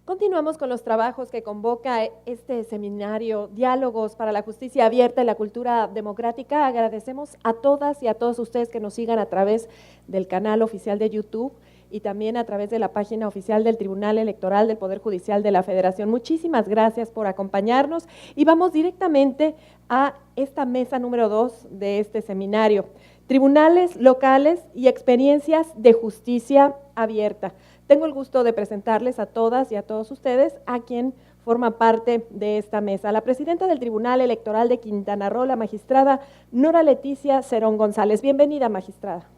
Continuamos con los trabajos que convoca este seminario Diálogos para la Justicia Abierta y la Cultura Democrática. Agradecemos a todas y a todos ustedes que nos sigan a través del canal oficial de YouTube y también a través de la página oficial del Tribunal Electoral del Poder Judicial de la Federación. Muchísimas gracias por acompañarnos y vamos directamente a esta mesa número 2 de este seminario. Tribunales locales y experiencias de justicia abierta. Tengo el gusto de presentarles a todas y a todos ustedes a quien forma parte de esta mesa. La presidenta del Tribunal Electoral de Quintana Roo, la magistrada Nora Leticia Cerón González. Bienvenida, magistrada.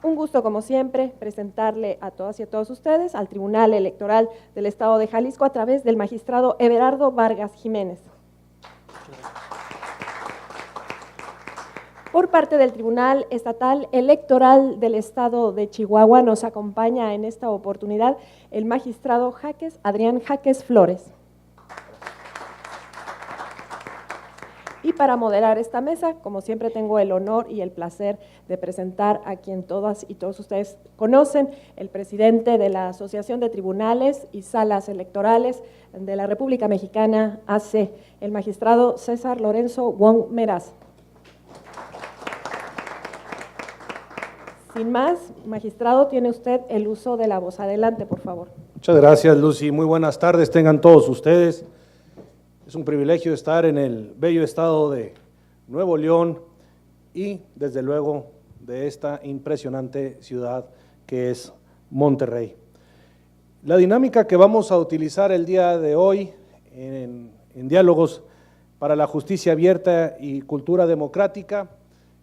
Un gusto, como siempre, presentarle a todas y a todos ustedes al Tribunal Electoral del Estado de Jalisco a través del magistrado Everardo Vargas Jiménez. Por parte del Tribunal Estatal Electoral del Estado de Chihuahua nos acompaña en esta oportunidad el magistrado Adrián Jaques Flores. Y para moderar esta mesa, como siempre, tengo el honor y el placer de presentar a quien todas y todos ustedes conocen, el presidente de la Asociación de Tribunales y Salas Electorales de la República Mexicana, AC, el magistrado César Lorenzo Wong Meraz. Sin más, magistrado, tiene usted el uso de la voz. Adelante, por favor. Muchas gracias, Lucy. Muy buenas tardes, tengan todos ustedes. Es un privilegio estar en el bello estado de Nuevo León y, desde luego, de esta impresionante ciudad que es Monterrey. La dinámica que vamos a utilizar el día de hoy en Diálogos para la Justicia Abierta y Cultura Democrática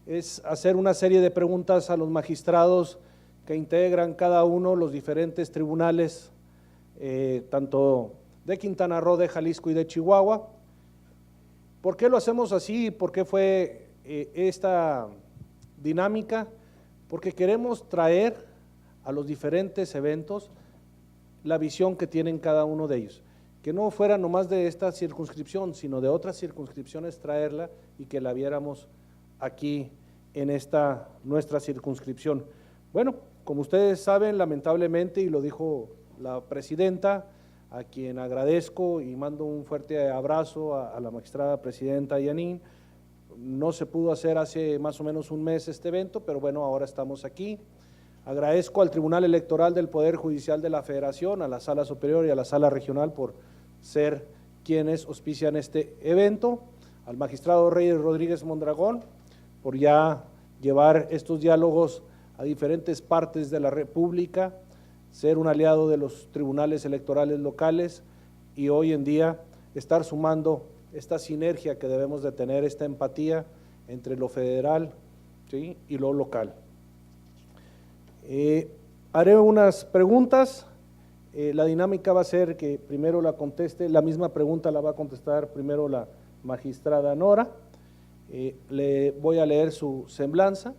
es hacer una serie de preguntas a los magistrados que integran cada uno los diferentes tribunales, tanto de Quintana Roo, de Jalisco y de Chihuahua. ¿Por qué lo hacemos así? ¿Por qué fue esta dinámica? Porque queremos traer a los diferentes eventos la visión que tienen cada uno de ellos, que no fuera nomás de esta circunscripción, sino de otras circunscripciones traerla y que la viéramos aquí en esta nuestra circunscripción. Bueno, como ustedes saben, lamentablemente, y lo dijo la presidenta, a quien agradezco y mando un fuerte abrazo a la magistrada presidenta Yanin, no se pudo hacer hace más o menos un mes este evento, pero bueno, ahora estamos aquí. Agradezco al Tribunal Electoral del Poder Judicial de la Federación, a la Sala Superior y a la Sala Regional por ser quienes auspician este evento, al magistrado Reyes Rodríguez Mondragón por ya llevar estos diálogos a diferentes partes de la República, ser un aliado de los tribunales electorales locales y hoy en día estar sumando esta sinergia que debemos de tener, esta empatía entre lo federal, ¿sí?, y lo local. Haré unas preguntas, la dinámica va a ser que primero la conteste, la misma pregunta la va a contestar primero la magistrada Nora, le voy a leer su semblanza,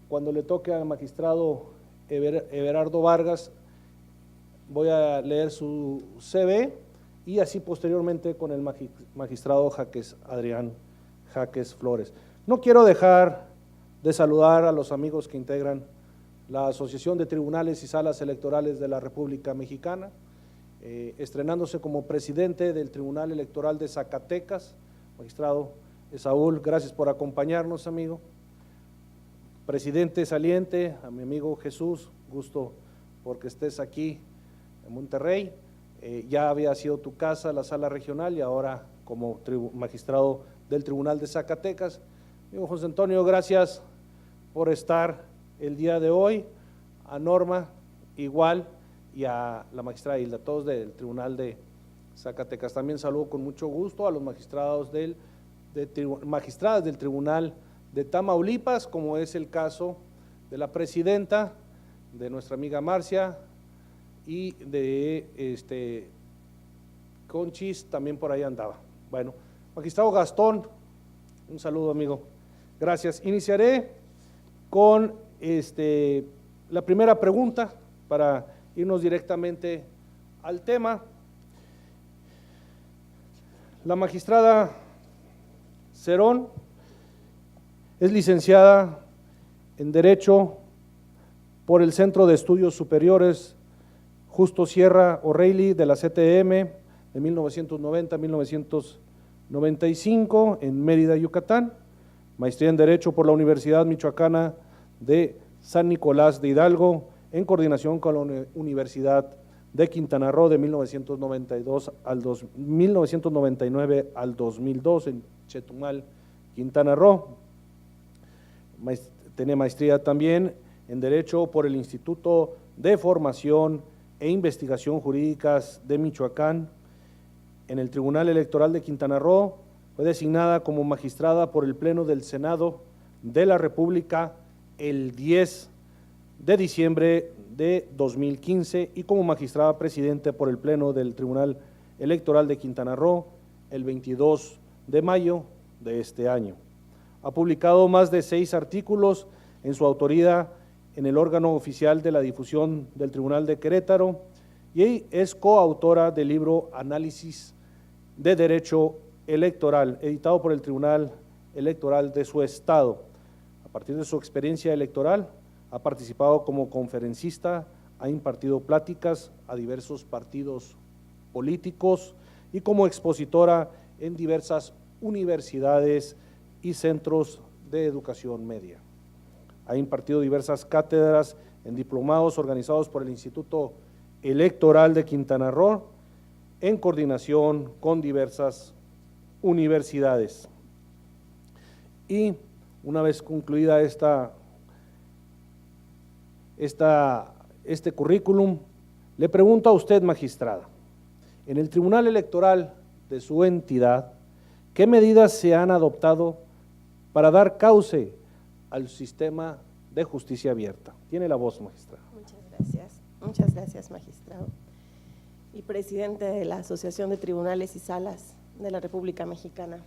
cuando le toque al magistrado Everardo Vargas voy a leer su CV y así posteriormente con el magistrado Adrián Jaques Flores. No quiero dejar de saludar a los amigos que integran la Asociación de Tribunales y Salas Electorales de la República Mexicana, estrenándose como presidente del Tribunal Electoral de Zacatecas, magistrado Saúl, gracias por acompañarnos, amigo. Presidente saliente, a mi amigo Jesús, gusto porque estés aquí en Monterrey, ya había sido tu casa la sala regional y ahora como magistrado del Tribunal de Zacatecas. Amigo José Antonio, gracias por estar el día de hoy, a Norma igual y a la magistrada Hilda, todos del Tribunal de Zacatecas. También saludo con mucho gusto a los magistrados magistradas del Tribunal de Tamaulipas, como es el caso de la presidenta, de nuestra amiga Marcia y de Conchis, también por ahí andaba. Bueno, magistrado Gastón, un saludo, amigo, gracias. Iniciaré con la primera pregunta para irnos directamente al tema. La magistrada Cerón es licenciada en Derecho por el Centro de Estudios Superiores Justo Sierra O'Reilly de la CTM de 1990 a 1995 en Mérida, Yucatán, maestría en Derecho por la Universidad Michoacana de San Nicolás de Hidalgo, en coordinación con la Universidad de Quintana Roo de 1999 al 2002 en Chetumal, Quintana Roo. Tiene maestría también en Derecho por el Instituto de Formación e Investigación Jurídicas de Michoacán. En el Tribunal Electoral de Quintana Roo fue designada como magistrada por el Pleno del Senado de la República el 10 de diciembre de 2015 y como magistrada presidente por el Pleno del Tribunal Electoral de Quintana Roo el 22 de mayo de este año. Ha publicado más de 6 artículos en su autoría en el órgano oficial de la difusión del Tribunal de Querétaro y es coautora del libro Análisis de Derecho Electoral, editado por el Tribunal Electoral de su estado. A partir de su experiencia electoral, ha participado como conferencista, ha impartido pláticas a diversos partidos políticos y como expositora en diversas universidades y centros de educación media. Ha impartido diversas cátedras en diplomados organizados por el Instituto Electoral de Quintana Roo en coordinación con diversas universidades. Y una vez concluida este currículum, le pregunto a usted, magistrada, en el Tribunal Electoral de su entidad, ¿qué medidas se han adoptado para dar cauce al sistema de justicia abierta? Tiene la voz, magistrada. Muchas gracias, magistrado y presidente de la Asociación de Tribunales y Salas de la República Mexicana.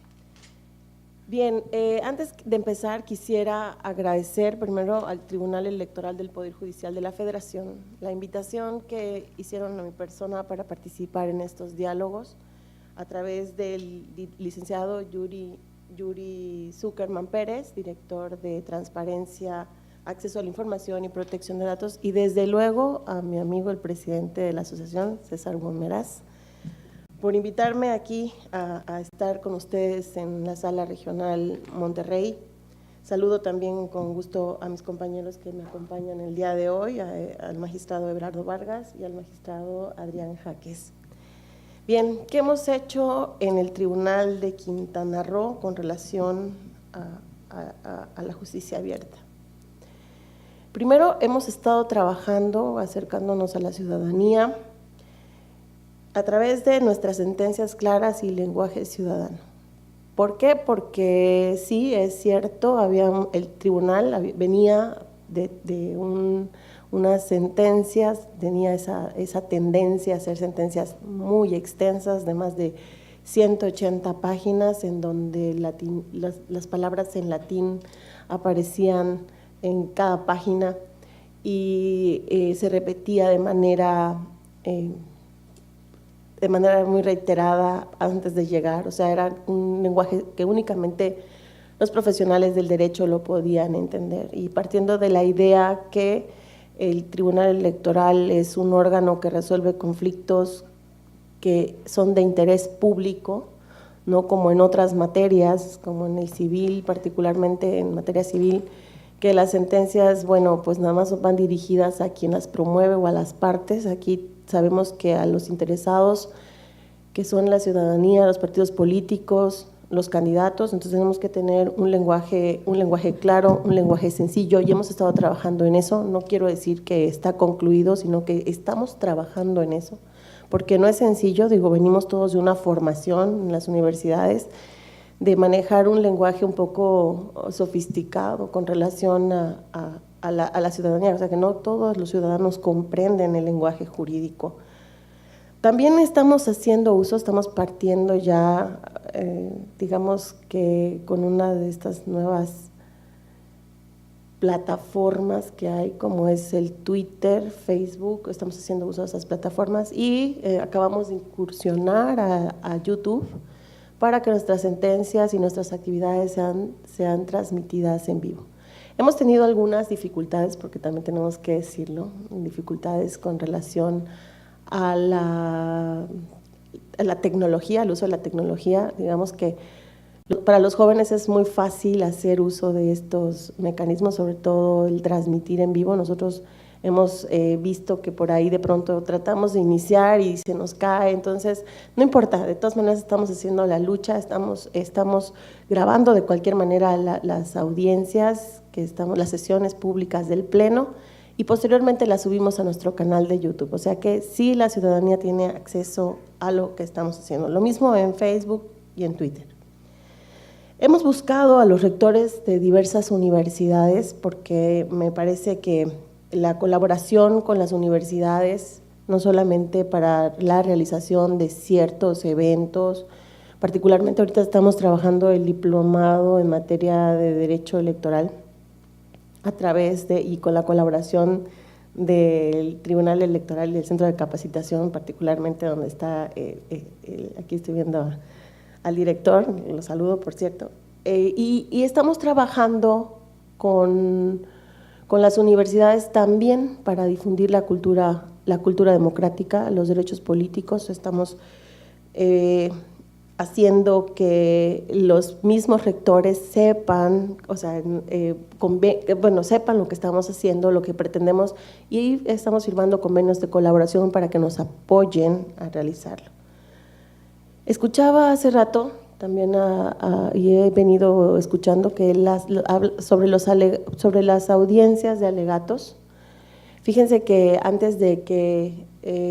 Bien, antes de empezar quisiera agradecer primero al Tribunal Electoral del Poder Judicial de la Federación la invitación que hicieron a mi persona para participar en estos diálogos a través del licenciado Yuri Zuckerman Pérez, director de Transparencia, Acceso a la Información y Protección de Datos, y desde luego a mi amigo el presidente de la asociación, César Gómez, por invitarme aquí a estar con ustedes en la Sala Regional Monterrey. Saludo también con gusto a mis compañeros que me acompañan el día de hoy, al magistrado Everardo Vargas y al magistrado Adrián Jaques. Bien, ¿qué hemos hecho en el Tribunal de Quintana Roo con relación a la justicia abierta? Primero, hemos estado trabajando, acercándonos a la ciudadanía a través de nuestras sentencias claras y lenguaje ciudadano. ¿Por qué? Porque sí, es cierto, el tribunal venía de unas sentencias, tenía esa tendencia a hacer sentencias muy extensas, de más de 180 páginas, en donde las palabras en latín aparecían en cada página y se repetía de manera muy reiterada antes de llegar, o sea, era un lenguaje que únicamente los profesionales del derecho lo podían entender, y partiendo de la idea que el Tribunal Electoral es un órgano que resuelve conflictos que son de interés público, no como en otras materias, como en el civil, particularmente en materia civil, que las sentencias, bueno, pues nada más van dirigidas a quien las promueve o a las partes. Aquí sabemos que a los interesados, que son la ciudadanía, los partidos políticos, los candidatos, entonces tenemos que tener un lenguaje claro, un lenguaje sencillo, y hemos estado trabajando en eso. No quiero decir que está concluido, sino que estamos trabajando en eso, porque no es sencillo, venimos todos de una formación en las universidades, de manejar un lenguaje un poco sofisticado con relación a la ciudadanía, o sea que no todos los ciudadanos comprenden el lenguaje jurídico. También estamos partiendo ya, digamos que con una de estas nuevas plataformas que hay, como es el Twitter, Facebook, estamos haciendo uso de esas plataformas y acabamos de incursionar a YouTube para que nuestras sentencias y nuestras actividades sean transmitidas en vivo. Hemos tenido algunas dificultades, porque también tenemos que decirlo, dificultades con relación a la tecnología, al uso de la tecnología. Digamos que para los jóvenes es muy fácil hacer uso de estos mecanismos, sobre todo el transmitir en vivo. Nosotros hemos visto que por ahí de pronto tratamos de iniciar y se nos cae, entonces no importa, de todas maneras estamos haciendo la lucha, estamos grabando de cualquier manera las audiencias, las sesiones públicas del Pleno, y posteriormente las subimos a nuestro canal de YouTube, o sea que sí, la ciudadanía tiene acceso a lo que estamos haciendo. Lo mismo en Facebook y en Twitter. Hemos buscado a los rectores de diversas universidades porque me parece que la colaboración con las universidades, no solamente para la realización de ciertos eventos, particularmente ahorita estamos trabajando el diplomado en materia de derecho electoral a través y con la colaboración del Tribunal Electoral y del Centro de Capacitación, particularmente donde está, aquí estoy viendo al director, lo saludo por cierto, y estamos trabajando con las universidades también para difundir la cultura democrática, los derechos políticos. Estamos haciendo que los mismos rectores sepan, o sea, sepan lo que estamos haciendo, lo que pretendemos, y estamos firmando convenios de colaboración para que nos apoyen a realizarlo. Escuchaba hace rato también y he venido escuchando que sobre las audiencias de alegatos. Fíjense que antes de que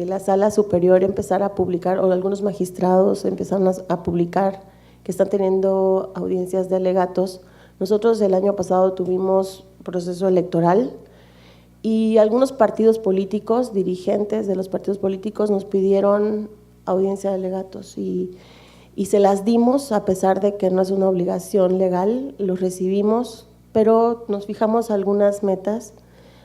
la Sala Superior empezara a publicar, o algunos magistrados empezaron a publicar que están teniendo audiencias de alegatos, nosotros el año pasado tuvimos proceso electoral y algunos partidos políticos, dirigentes de los partidos políticos nos pidieron audiencia de alegatos y se las dimos, a pesar de que no es una obligación legal, los recibimos, pero nos fijamos algunas metas,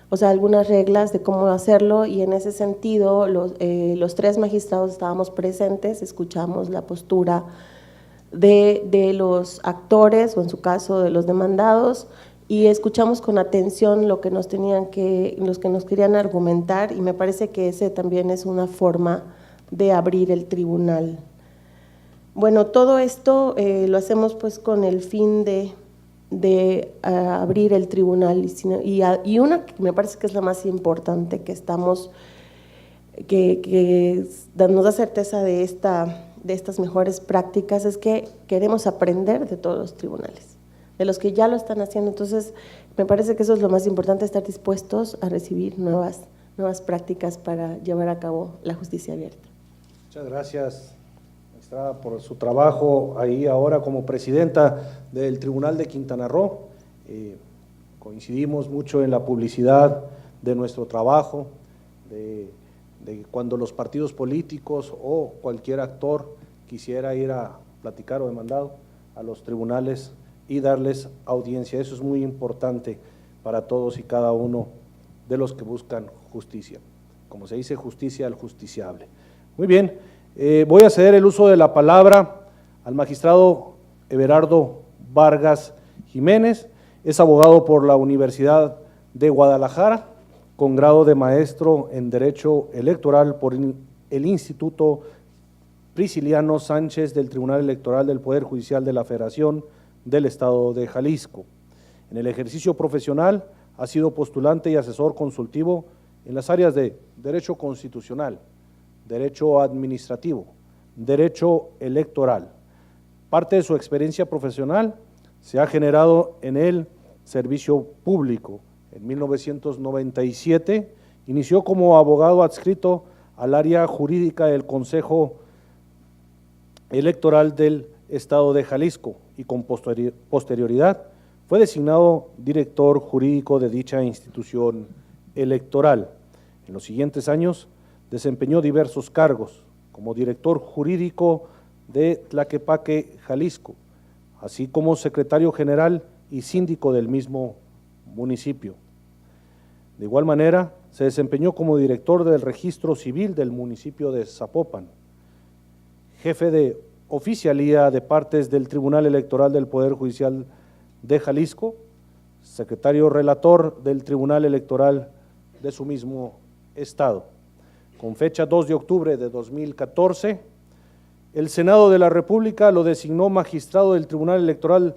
o sea, algunas reglas de cómo hacerlo, y en ese sentido los tres magistrados estábamos presentes, escuchamos la postura de los actores, o en su caso de los demandados, y escuchamos con atención los que nos querían argumentar, y me parece que ese también es una forma de abrir el tribunal. Bueno, todo esto lo hacemos pues con el fin de abrir el tribunal y una que me parece que es la más importante que nos da certeza de estas mejores prácticas, es que queremos aprender de todos los tribunales, de los que ya lo están haciendo. Entonces me parece que eso es lo más importante, estar dispuestos a recibir nuevas prácticas para llevar a cabo la justicia abierta. Muchas gracias, magistrada, por su trabajo ahí ahora como presidenta del Tribunal de Quintana Roo. Coincidimos mucho en la publicidad de nuestro trabajo, de cuando los partidos políticos o cualquier actor quisiera ir a platicar o demandado a los tribunales y darles audiencia. Eso es muy importante para todos y cada uno de los que buscan justicia. Como se dice, justicia al justiciable. Muy bien, voy a ceder el uso de la palabra al magistrado Everardo Vargas Jiménez. Es abogado por la Universidad de Guadalajara, con grado de maestro en Derecho Electoral por el Instituto Prisciliano Sánchez del Tribunal Electoral del Poder Judicial de la Federación del Estado de Jalisco. En el ejercicio profesional ha sido postulante y asesor consultivo en las áreas de Derecho Constitucional, Derecho Administrativo, Derecho Electoral. Parte de su experiencia profesional se ha generado en el servicio público. En 1997 inició como abogado adscrito al área jurídica del Consejo Electoral del Estado de Jalisco y con posterioridad fue designado director jurídico de dicha institución electoral. En los siguientes años desempeñó diversos cargos como director jurídico de Tlaquepaque, Jalisco, así como secretario general y síndico del mismo municipio. De igual manera, se desempeñó como director del registro civil del municipio de Zapopan, jefe de oficialía de partes del Tribunal Electoral del Poder Judicial de Jalisco, secretario relator del Tribunal Electoral de su mismo estado. Con fecha 2 de octubre de 2014, el Senado de la República lo designó magistrado del Tribunal Electoral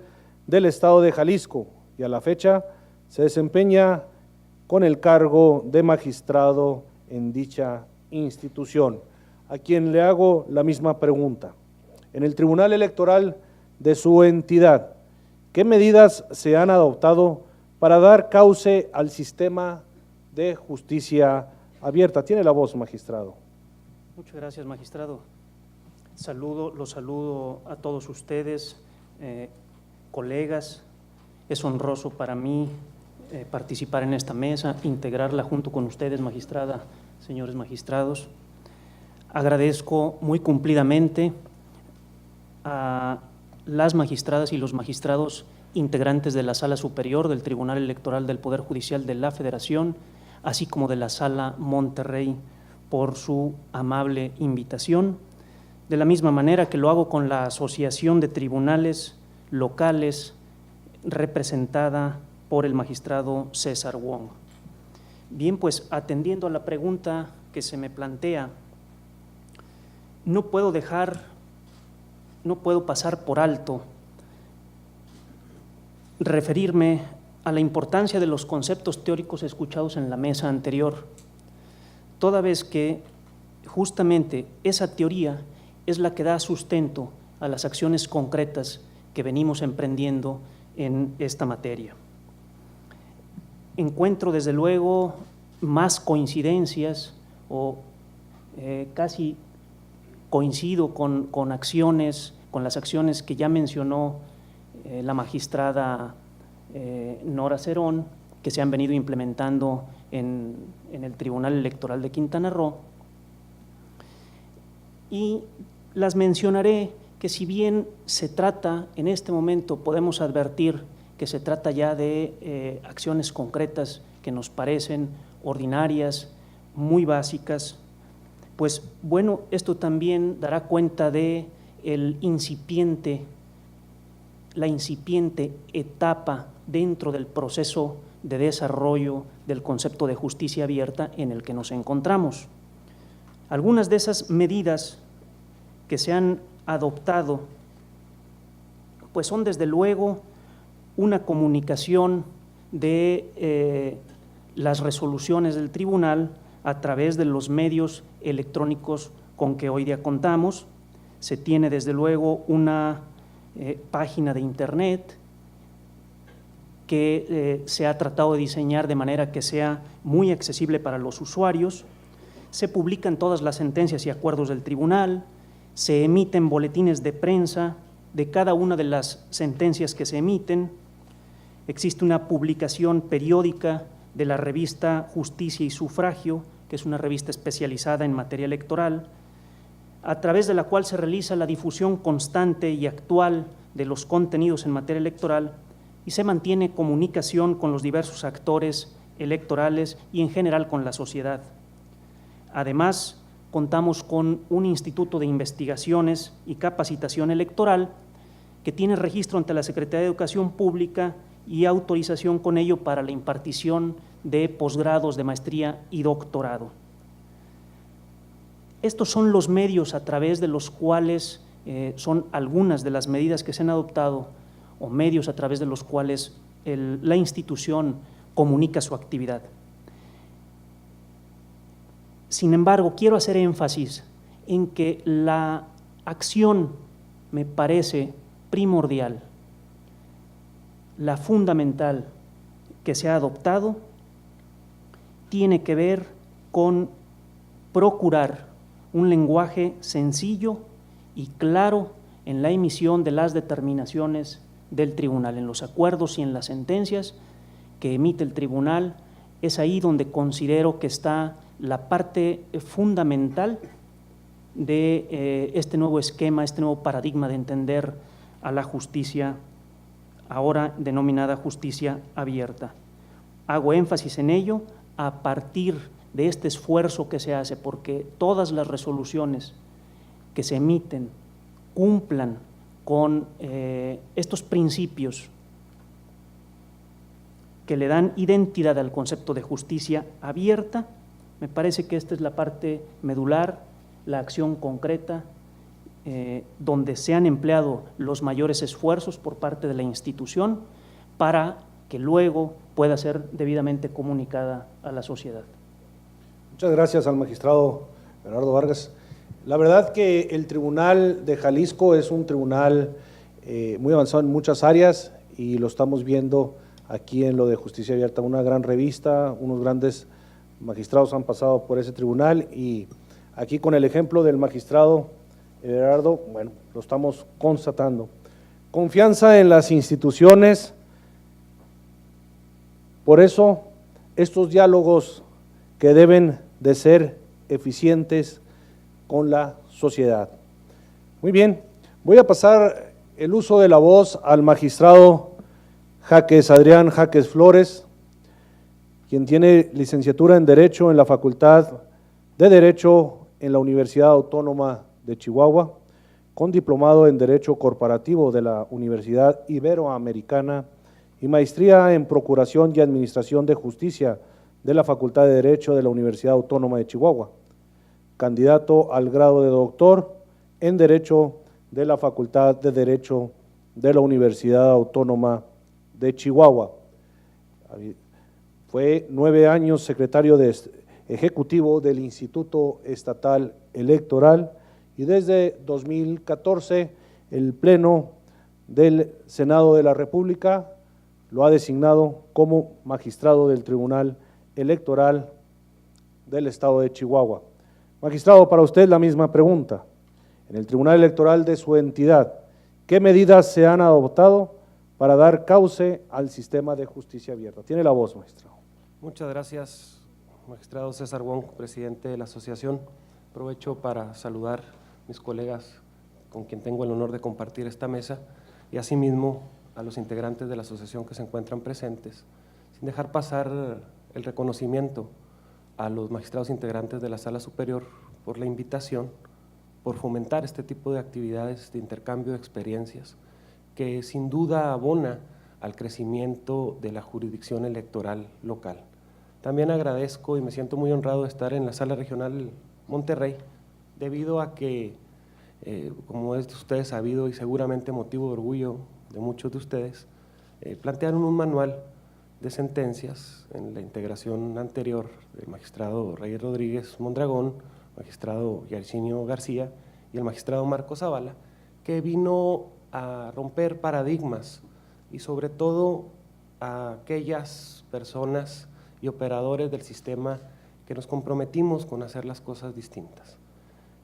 del Estado de Jalisco y a la fecha se desempeña con el cargo de magistrado en dicha institución, a quien le hago la misma pregunta. En el Tribunal Electoral de su entidad, ¿qué medidas se han adoptado para dar cauce al sistema de justicia abierta? Tiene la voz, magistrado. Muchas gracias, magistrado. Los saludo a todos ustedes, colegas. Es honroso para mí participar en esta mesa, integrarla junto con ustedes, magistrada, señores magistrados. Agradezco muy cumplidamente a las magistradas y los magistrados integrantes de la Sala Superior del Tribunal Electoral del Poder Judicial de la Federación, así como de la Sala Monterrey, por su amable invitación. De la misma manera que lo hago con la Asociación de Tribunales Locales, representada por el magistrado César Wong. Bien, pues atendiendo a la pregunta que se me plantea, no puedo pasar por alto referirme a la importancia de los conceptos teóricos escuchados en la mesa anterior, toda vez que justamente esa teoría es la que da sustento a las acciones concretas que venimos emprendiendo en esta materia. Encuentro desde luego más coincidencias o casi coincido con las acciones que ya mencionó la magistrada Nora Cerón, que se han venido implementando en el Tribunal Electoral de Quintana Roo, y las mencionaré que si bien se trata, en este momento podemos advertir que se trata ya de acciones concretas que nos parecen ordinarias, muy básicas, pues bueno, esto también dará cuenta de la incipiente etapa dentro del proceso de desarrollo del concepto de justicia abierta en el que nos encontramos. Algunas de esas medidas que se han adoptado, pues son desde luego una comunicación de las resoluciones del tribunal a través de los medios electrónicos con que hoy día contamos. Se tiene desde luego una página de internet que se ha tratado de diseñar de manera que sea muy accesible para los usuarios. Se publican todas las sentencias y acuerdos del tribunal, se emiten boletines de prensa de cada una de las sentencias que se emiten. Existe una publicación periódica de la revista Justicia y Sufragio, que es una revista especializada en materia electoral, a través de la cual se realiza la difusión constante y actual de los contenidos en materia electoral y se mantiene comunicación con los diversos actores electorales y en general con la sociedad. Además, contamos con un instituto de investigaciones y capacitación electoral que tiene registro ante la Secretaría de Educación Pública y autorización con ello para la impartición de posgrados de maestría y doctorado. Estos son los medios a través de los cuales son algunas de las medidas que se han adoptado o medios a través de los cuales la institución comunica su actividad. Sin embargo, quiero hacer énfasis en que la acción me parece primordial, la fundamental que se ha adoptado tiene que ver con procurar un lenguaje sencillo y claro en la emisión de las determinaciones del tribunal, en los acuerdos y en las sentencias que emite el tribunal. Es ahí donde considero que está la parte fundamental de este nuevo esquema, este nuevo paradigma de entender a la justicia, ahora denominada justicia abierta. Hago énfasis en ello a partir de este esfuerzo que se hace porque todas las resoluciones que se emiten cumplan con estos principios que le dan identidad al concepto de justicia abierta. Me parece que esta es la parte medular, la acción concreta, donde se han empleado los mayores esfuerzos por parte de la institución para que luego pueda ser debidamente comunicada a la sociedad. Muchas gracias al magistrado Bernardo Vargas. La verdad que el Tribunal de Jalisco es un tribunal muy avanzado en muchas áreas y lo estamos viendo aquí en lo de Justicia Abierta, una gran revista, unos grandes magistrados han pasado por ese tribunal y aquí con el ejemplo del magistrado Everardo, bueno, lo estamos constatando. Confianza en las instituciones, por eso estos diálogos que deben de ser eficientes con la sociedad. Muy bien, voy a pasar el uso de la voz al magistrado Jaques Adrián Jaques Flores, quien tiene licenciatura en Derecho en la Facultad de Derecho en la Universidad Autónoma de Chihuahua, con diplomado en Derecho Corporativo de la Universidad Iberoamericana y maestría en Procuración y Administración de Justicia de la Facultad de Derecho de la Universidad Autónoma de Chihuahua, candidato al grado de doctor en Derecho de la Facultad de Derecho de la Universidad Autónoma de Chihuahua. Fue 9 años secretario ejecutivo del Instituto Estatal Electoral y desde 2014 el Pleno del Senado de la República lo ha designado como magistrado del Tribunal Electoral del Estado de Chihuahua. Magistrado, para usted la misma pregunta. En el Tribunal Electoral de su entidad, ¿qué medidas se han adoptado para dar cauce al sistema de justicia abierta? Tiene la voz, magistrado. Muchas gracias, magistrado César Wong, presidente de la asociación. Aprovecho para saludar a mis colegas con quien tengo el honor de compartir esta mesa y asimismo a los integrantes de la asociación que se encuentran presentes, sin dejar pasar el reconocimiento a los magistrados integrantes de la Sala Superior por la invitación, por fomentar este tipo de actividades de intercambio de experiencias que sin duda abona al crecimiento de la jurisdicción electoral local. También agradezco y me siento muy honrado de estar en la Sala Regional Monterrey, debido a que, como es de ustedes sabido y seguramente motivo de orgullo de muchos de ustedes, plantearon un manual de sentencias en la integración anterior del magistrado Reyes Rodríguez Mondragón, magistrado Yarcinio García y el magistrado Marco Zavala, que vino a romper paradigmas y sobre todo a aquellas personas y operadores del sistema que nos comprometimos con hacer las cosas distintas.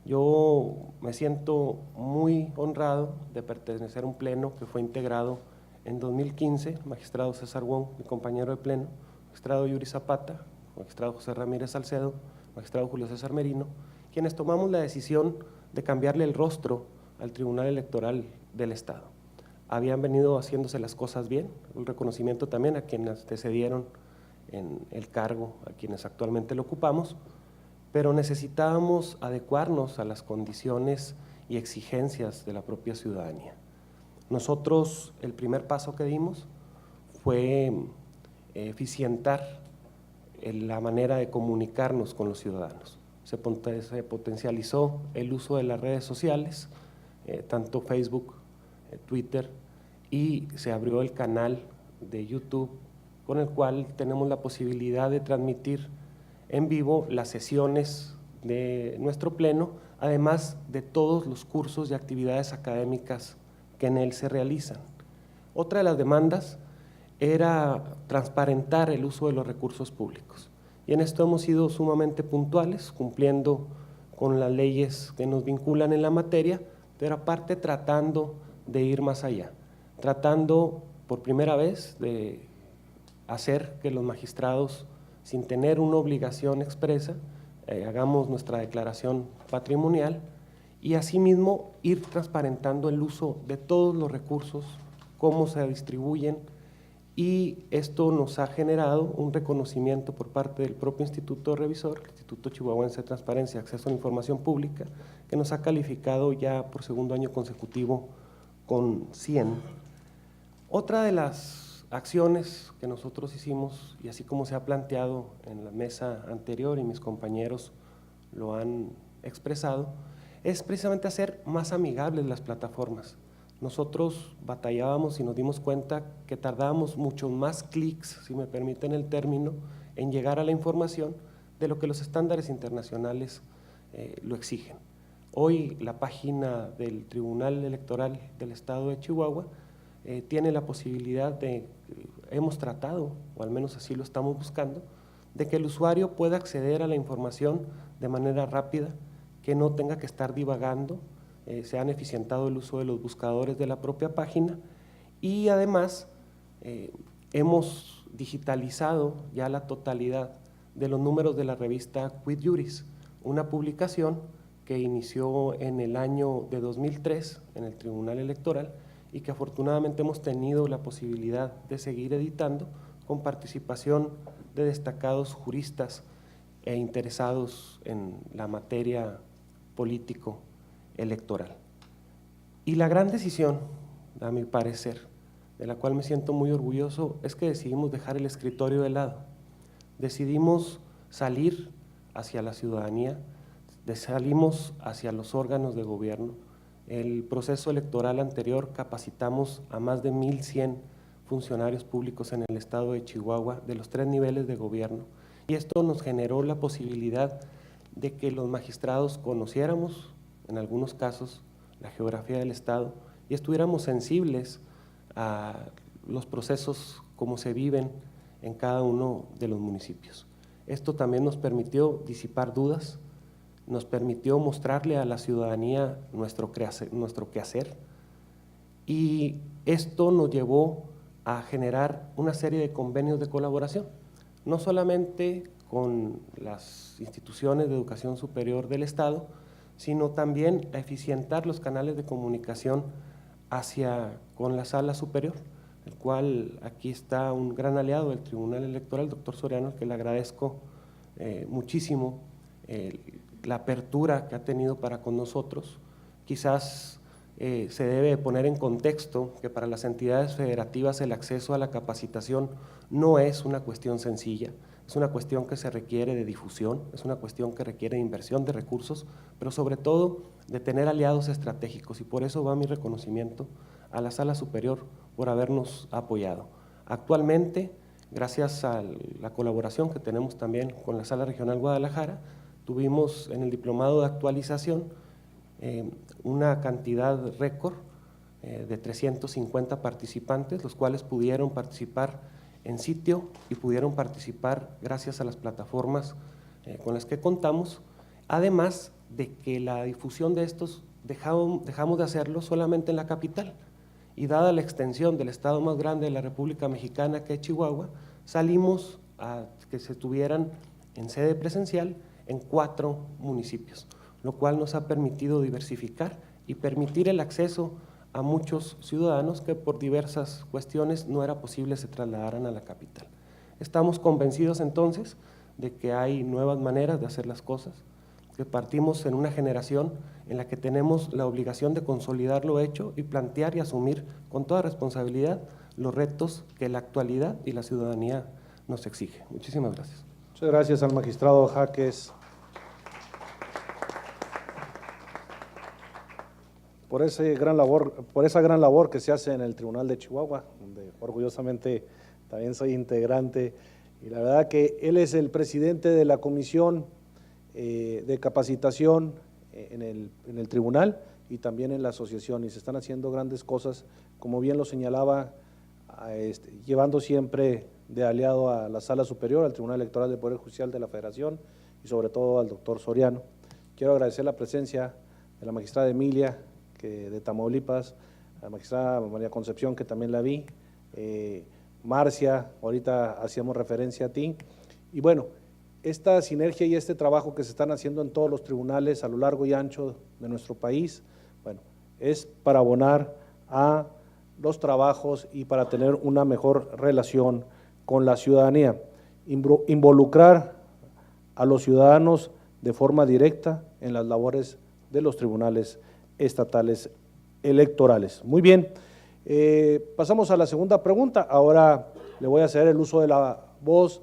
Yo me siento muy honrado de pertenecer a un pleno que fue integrado en 2015, el magistrado César Wong, mi compañero de pleno, magistrado Yuri Zapata, magistrado José Ramírez Salcedo, magistrado Julio César Merino, quienes tomamos la decisión de cambiarle el rostro al Tribunal Electoral del Estado. Habían venido haciéndose las cosas bien, un reconocimiento también a quienes antecedieron en el cargo, a quienes actualmente lo ocupamos, pero necesitábamos adecuarnos a las condiciones y exigencias de la propia ciudadanía. Nosotros, el primer paso que dimos fue eficientar la manera de comunicarnos con los ciudadanos. Se potencializó el uso de las redes sociales, tanto Facebook, Twitter, y se abrió el canal de YouTube, con el cual tenemos la posibilidad de transmitir en vivo las sesiones de nuestro pleno, además de todos los cursos y actividades académicas que en él se realizan. Otra de las demandas era transparentar el uso de los recursos públicos, y en esto hemos sido sumamente puntuales, cumpliendo con las leyes que nos vinculan en la materia, pero aparte tratando de ir más allá, tratando por primera vez de hacer que los magistrados, sin tener una obligación expresa, hagamos nuestra declaración patrimonial y asimismo ir transparentando el uso de todos los recursos, cómo se distribuyen, y esto nos ha generado un reconocimiento por parte del propio Instituto Revisor, el Instituto Chihuahuense de Transparencia y Acceso a la Información Pública, que nos ha calificado ya por segundo año consecutivo con 100. Otra de las acciones que nosotros hicimos, y así como se ha planteado en la mesa anterior y mis compañeros lo han expresado, es precisamente hacer más amigables las plataformas. Nosotros batallábamos y nos dimos cuenta que tardábamos muchos más clics, si me permiten el término, en llegar a la información de lo que los estándares internacionales lo exigen. Hoy la página del Tribunal Electoral del Estado de Chihuahua tiene la posibilidad de, hemos tratado, o al menos así lo estamos buscando, de que el usuario pueda acceder a la información de manera rápida, que no tenga que estar divagando. Se han eficientado el uso de los buscadores de la propia página y además hemos digitalizado ya la totalidad de los números de la revista Quid Juris, una publicación que inició en el año de 2003 en el Tribunal Electoral y que afortunadamente hemos tenido la posibilidad de seguir editando con participación de destacados juristas e interesados en la materia político-electoral. Y la gran decisión, a mi parecer, de la cual me siento muy orgulloso, es que decidimos dejar el escritorio de lado. Decidimos salir hacia la ciudadanía, salimos hacia los órganos de gobierno. El proceso electoral anterior capacitamos a más de 1,100 funcionarios públicos en el estado de Chihuahua de los 3 niveles de gobierno y esto nos generó la posibilidad de que los magistrados conociéramos, en algunos casos, la geografía del estado y estuviéramos sensibles a los procesos como se viven en cada uno de los municipios. Esto también nos permitió disipar dudas, nos permitió mostrarle a la ciudadanía nuestro quehacer y esto nos llevó a generar una serie de convenios de colaboración, no solamente con las instituciones de educación superior del Estado, sino también a eficientar los canales de comunicación con la Sala Superior, el cual aquí está un gran aliado del Tribunal Electoral, el doctor Soriano, al que le agradezco muchísimo la apertura que ha tenido para con nosotros. Quizás se debe poner en contexto que para las entidades federativas el acceso a la capacitación no es una cuestión sencilla, es una cuestión que se requiere de difusión, es una cuestión que requiere de inversión de recursos, pero sobre todo de tener aliados estratégicos y por eso va mi reconocimiento a la Sala Superior por habernos apoyado. Actualmente, gracias a la colaboración que tenemos también con la Sala Regional Guadalajara, tuvimos en el diplomado de actualización una cantidad récord de 350 participantes, los cuales pudieron participar en sitio y pudieron participar gracias a las plataformas con las que contamos, además de que la difusión de estos dejamos de hacerlo solamente en la capital y dada la extensión del estado más grande de la República Mexicana que es Chihuahua, salimos a que se tuvieran en sede presencial en 4 municipios, lo cual nos ha permitido diversificar y permitir el acceso a muchos ciudadanos que por diversas cuestiones no era posible se trasladaran a la capital. Estamos convencidos entonces de que hay nuevas maneras de hacer las cosas, que partimos en una generación en la que tenemos la obligación de consolidar lo hecho y plantear y asumir con toda responsabilidad los retos que la actualidad y la ciudadanía nos exige. Muchísimas gracias. Muchas gracias al magistrado Jaques por esa gran labor que se hace en el Tribunal de Chihuahua, donde orgullosamente también soy integrante, y la verdad que él es el presidente de la comisión de capacitación en el tribunal y también en la asociación, y se están haciendo grandes cosas, como bien lo señalaba, llevando siempre de aliado a la Sala Superior, al Tribunal Electoral del Poder Judicial de la Federación y sobre todo al doctor Soriano. Quiero agradecer la presencia de la magistrada Emilia, de Tamaulipas, la magistrada María Concepción, que también la vi, Marcia, ahorita hacíamos referencia a ti, y bueno, esta sinergia y este trabajo que se están haciendo en todos los tribunales a lo largo y ancho de nuestro país, bueno, es para abonar a los trabajos y para tener una mejor relación con la ciudadanía, involucrar a los ciudadanos de forma directa en las labores de los tribunales estatales electorales. Muy bien, Pasamos a la segunda pregunta. Ahora le voy a ceder el uso de la voz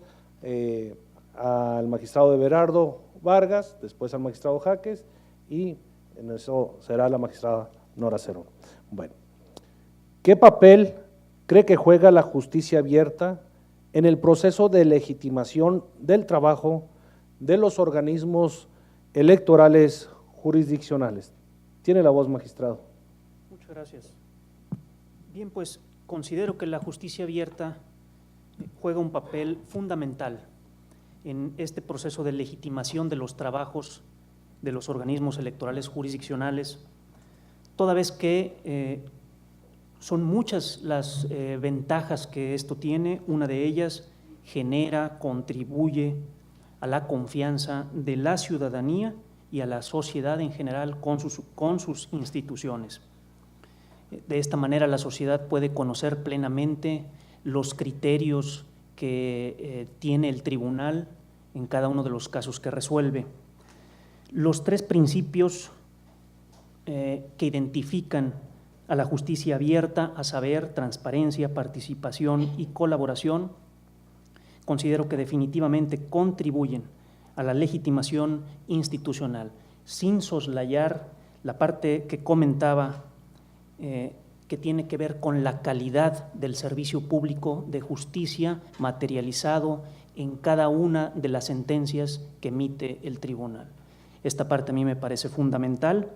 al magistrado Everardo Vargas, después al magistrado Jaques y en eso será la magistrada Nora Cerón. Bueno, ¿qué papel cree que juega la justicia abierta en el proceso de legitimación del trabajo de los organismos electorales jurisdiccionales? Tiene la voz, magistrado. Muchas gracias. Bien, pues considero que la justicia abierta juega un papel fundamental en este proceso de legitimación de los trabajos de los organismos electorales jurisdiccionales, toda vez que son muchas las ventajas que esto tiene. Una de ellas genera, contribuye a la confianza de la ciudadanía y a la sociedad en general con sus instituciones. De esta manera la sociedad puede conocer plenamente los criterios que tiene el tribunal en cada uno de los casos que resuelve. Los tres principios que identifican a la justicia abierta, a saber, transparencia, participación y colaboración, considero que definitivamente contribuyen a la legitimación institucional, sin soslayar la parte que comentaba que tiene que ver con la calidad del servicio público de justicia materializado en cada una de las sentencias que emite el tribunal. Esta parte a mí me parece fundamental.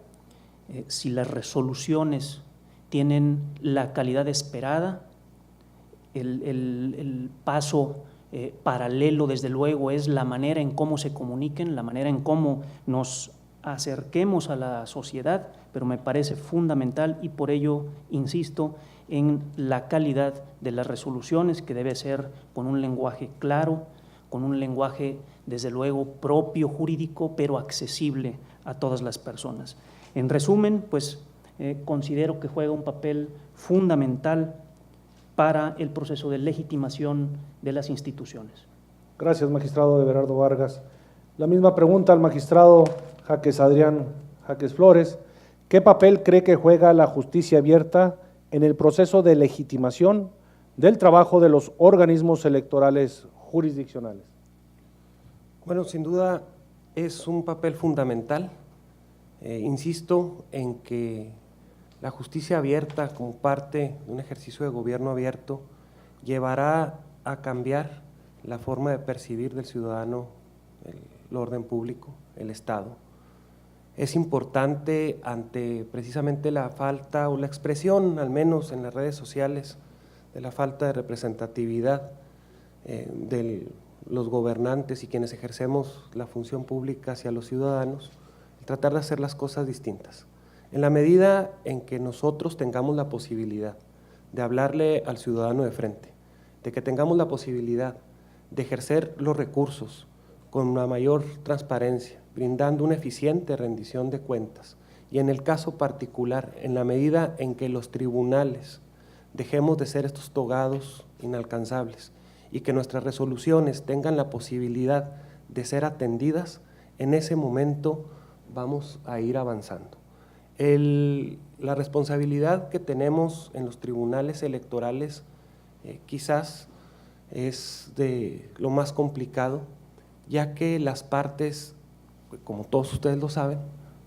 Si las resoluciones tienen la calidad esperada, el paso paralelo, desde luego, es la manera en cómo se comuniquen, la manera en cómo nos acerquemos a la sociedad, pero me parece fundamental y por ello insisto en la calidad de las resoluciones, que debe ser con un lenguaje claro, con un lenguaje desde luego propio jurídico, pero accesible a todas las personas. En resumen, pues considero que juega un papel fundamental para el proceso de legitimación de las instituciones. Gracias, magistrado Everardo Vargas. La misma pregunta al magistrado Jaques Adrián Jaques Flores. ¿Qué papel cree que juega la justicia abierta en el proceso de legitimación del trabajo de los organismos electorales jurisdiccionales? Bueno, sin duda es un papel fundamental. Insisto en que la justicia abierta, como parte de un ejercicio de gobierno abierto, llevará a cambiar la forma de percibir del ciudadano el orden público, el Estado. Es importante ante precisamente la falta o la expresión, al menos en las redes sociales, de la falta de representatividad de los gobernantes y quienes ejercemos la función pública hacia los ciudadanos, tratar de hacer las cosas distintas. En la medida en que nosotros tengamos la posibilidad de hablarle al ciudadano de frente, de que tengamos la posibilidad de ejercer los recursos con una mayor transparencia, brindando una eficiente rendición de cuentas, y en el caso particular, en la medida en que los tribunales dejemos de ser estos togados inalcanzables y que nuestras resoluciones tengan la posibilidad de ser atendidas, en ese momento vamos a ir avanzando. La responsabilidad que tenemos en los tribunales electorales quizás es de lo más complicado, ya que las partes, como todos ustedes lo saben,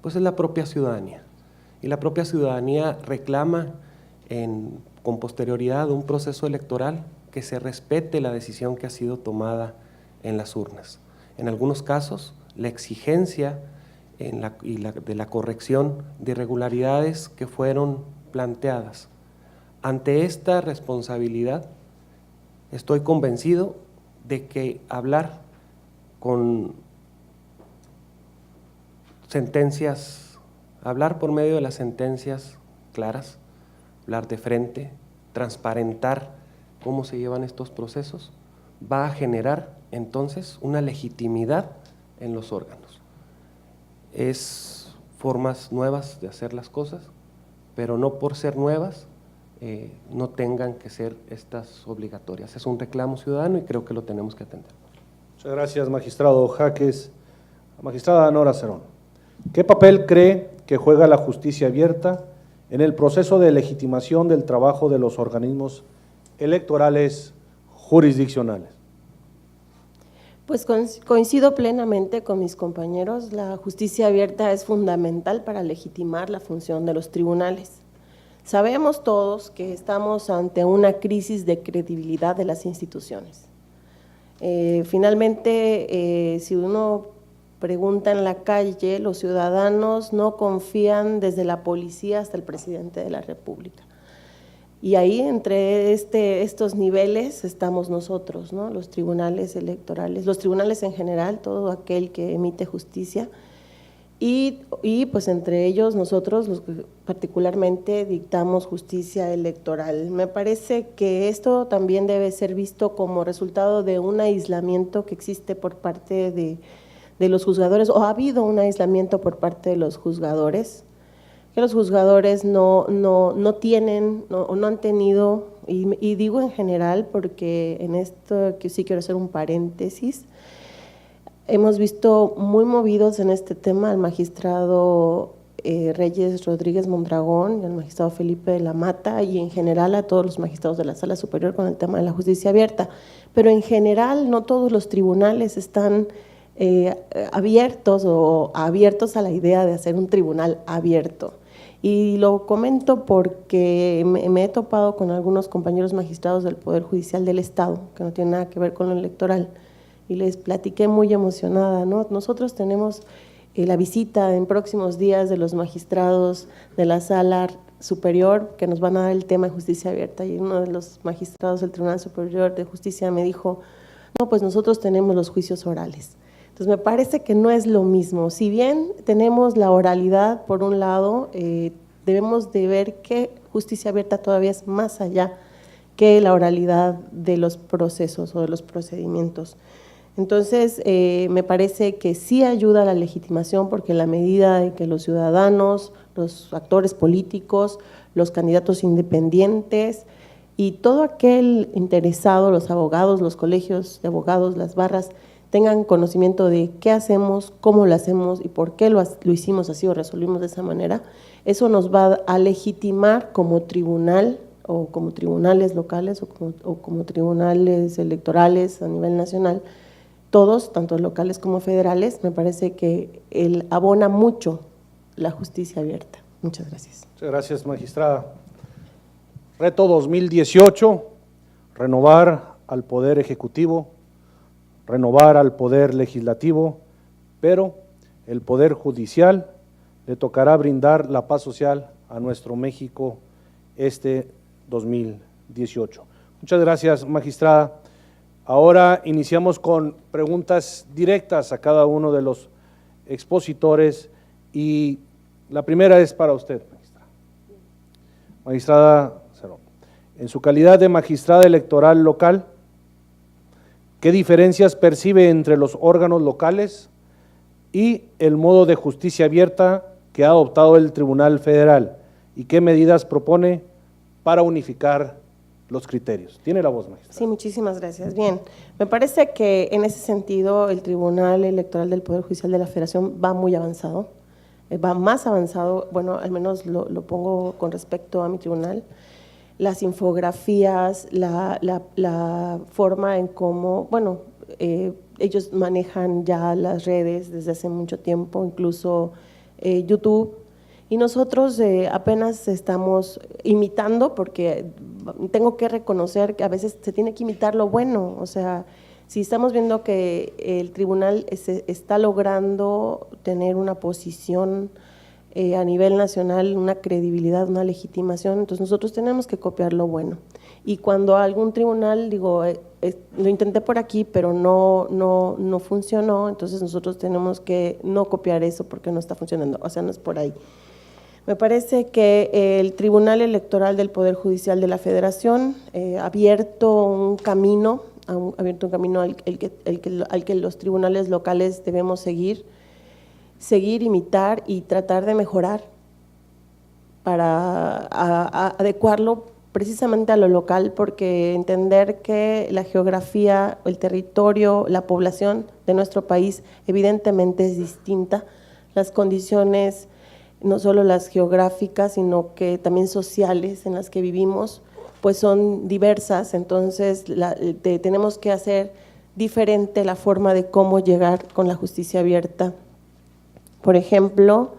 pues es la propia ciudadanía. Y la propia ciudadanía reclama con posterioridad a un proceso electoral que se respete la decisión que ha sido tomada en las urnas. En algunos casos, la exigencia de la corrección de irregularidades que fueron planteadas. Ante esta responsabilidad, estoy convencido de que hablar con sentencias, hablar por medio de las sentencias claras, hablar de frente, transparentar cómo se llevan estos procesos, va a generar entonces una legitimidad en los órganos. Es formas nuevas de hacer las cosas, pero no por ser nuevas no tengan que ser estas obligatorias. Es un reclamo ciudadano y creo que lo tenemos que atender. Muchas gracias, magistrado Jaques. Magistrada Nora Cerón, ¿qué papel cree que juega la justicia abierta en el proceso de legitimación del trabajo de los organismos electorales jurisdiccionales. Pues coincido plenamente con mis compañeros, la justicia abierta es fundamental para legitimar la función de los tribunales. Sabemos todos que estamos ante una crisis de credibilidad de las instituciones. Finalmente, si uno pregunta en la calle, los ciudadanos no confían desde la policía hasta el presidente de la República. Y ahí, entre estos niveles, estamos nosotros, ¿no? Los tribunales electorales, los tribunales en general, todo aquel que emite justicia, y pues entre ellos nosotros, los que particularmente dictamos justicia electoral. Me parece que esto también debe ser visto como resultado de un aislamiento que existe por parte de los juzgadores, o ha habido un aislamiento por parte de los juzgadores, que los juzgadores no tienen o no han tenido, y digo en general porque en esto que sí quiero hacer un paréntesis, hemos visto muy movidos en este tema al magistrado Reyes Rodríguez Mondragón y al magistrado Felipe de la Mata y en general a todos los magistrados de la Sala Superior con el tema de la justicia abierta, pero en general no todos los tribunales están abiertos a la idea de hacer un tribunal abierto. Y lo comento porque me he topado con algunos compañeros magistrados del Poder Judicial del Estado, que no tienen nada que ver con lo electoral, y les platiqué muy emocionada, ¿no? Nosotros tenemos la visita en próximos días de los magistrados de la Sala Superior, que nos van a dar el tema de justicia abierta, y uno de los magistrados del Tribunal Superior de Justicia me dijo, no, pues nosotros tenemos los juicios orales. Entonces, me parece que no es lo mismo. Si bien tenemos la oralidad, por un lado, debemos de ver que justicia abierta todavía es más allá que la oralidad de los procesos o de los procedimientos. Entonces, me parece que sí ayuda a la legitimación porque en la medida de que los ciudadanos, los actores políticos, los candidatos independientes y todo aquel interesado, los abogados, los colegios de abogados, las barras, tengan conocimiento de qué hacemos, cómo lo hacemos y por qué lo hicimos así o resolvimos de esa manera, eso nos va a legitimar como tribunal o como tribunales locales o como tribunales electorales a nivel nacional, todos, tanto locales como federales. Me parece que él abona mucho la justicia abierta. Muchas gracias. Muchas gracias, magistrada. Reto 2018, renovar al Poder Ejecutivo, renovar al Poder Legislativo, pero el Poder Judicial le tocará brindar la paz social a nuestro México este 2018. Muchas gracias, magistrada. Ahora iniciamos con preguntas directas a cada uno de los expositores y la primera es para usted, magistrada. Magistrada Cerón, en su calidad de magistrada electoral local, ¿qué diferencias percibe entre los órganos locales y el modo de justicia abierta que ha adoptado el Tribunal Federal? ¿Y qué medidas propone para unificar los criterios? Tiene la voz, magistrada. Sí, muchísimas gracias. Bien, me parece que en ese sentido el Tribunal Electoral del Poder Judicial de la Federación va muy avanzado, va más avanzado, bueno, al menos lo pongo con respecto a mi tribunal. Las infografías, la forma en cómo, bueno, ellos manejan ya las redes desde hace mucho tiempo, incluso YouTube, y nosotros apenas estamos imitando, porque tengo que reconocer que a veces se tiene que imitar lo bueno, o sea, si estamos viendo que el tribunal está logrando tener una posición a nivel nacional, una credibilidad, una legitimación, entonces nosotros tenemos que copiar lo bueno. Y cuando algún tribunal, digo, lo intenté por aquí, pero no funcionó, entonces nosotros tenemos que no copiar eso porque no está funcionando, o sea, no es por ahí. Me parece que el Tribunal Electoral del Poder Judicial de la Federación ha abierto un camino al que los tribunales locales debemos seguir, imitar y tratar de mejorar para adecuarlo precisamente a lo local, porque entender que la geografía, el territorio, la población de nuestro país evidentemente es distinta, las condiciones no solo las geográficas, sino que también sociales en las que vivimos, pues son diversas. Entonces tenemos que hacer diferente la forma de cómo llegar con la justicia abierta. Por ejemplo,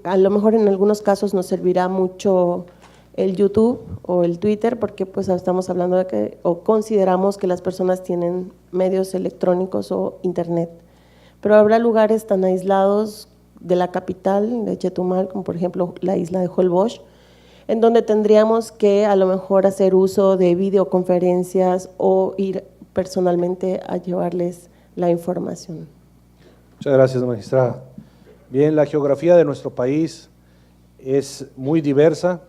a lo mejor en algunos casos nos servirá mucho el YouTube o el Twitter, porque pues estamos hablando de que, o consideramos que las personas tienen medios electrónicos o internet, pero habrá lugares tan aislados de la capital, de Chetumal, como por ejemplo la isla de Holbox, en donde tendríamos que a lo mejor hacer uso de videoconferencias o ir personalmente a llevarles la información. Muchas gracias, magistrada. Bien, la geografía de nuestro país es muy diversa.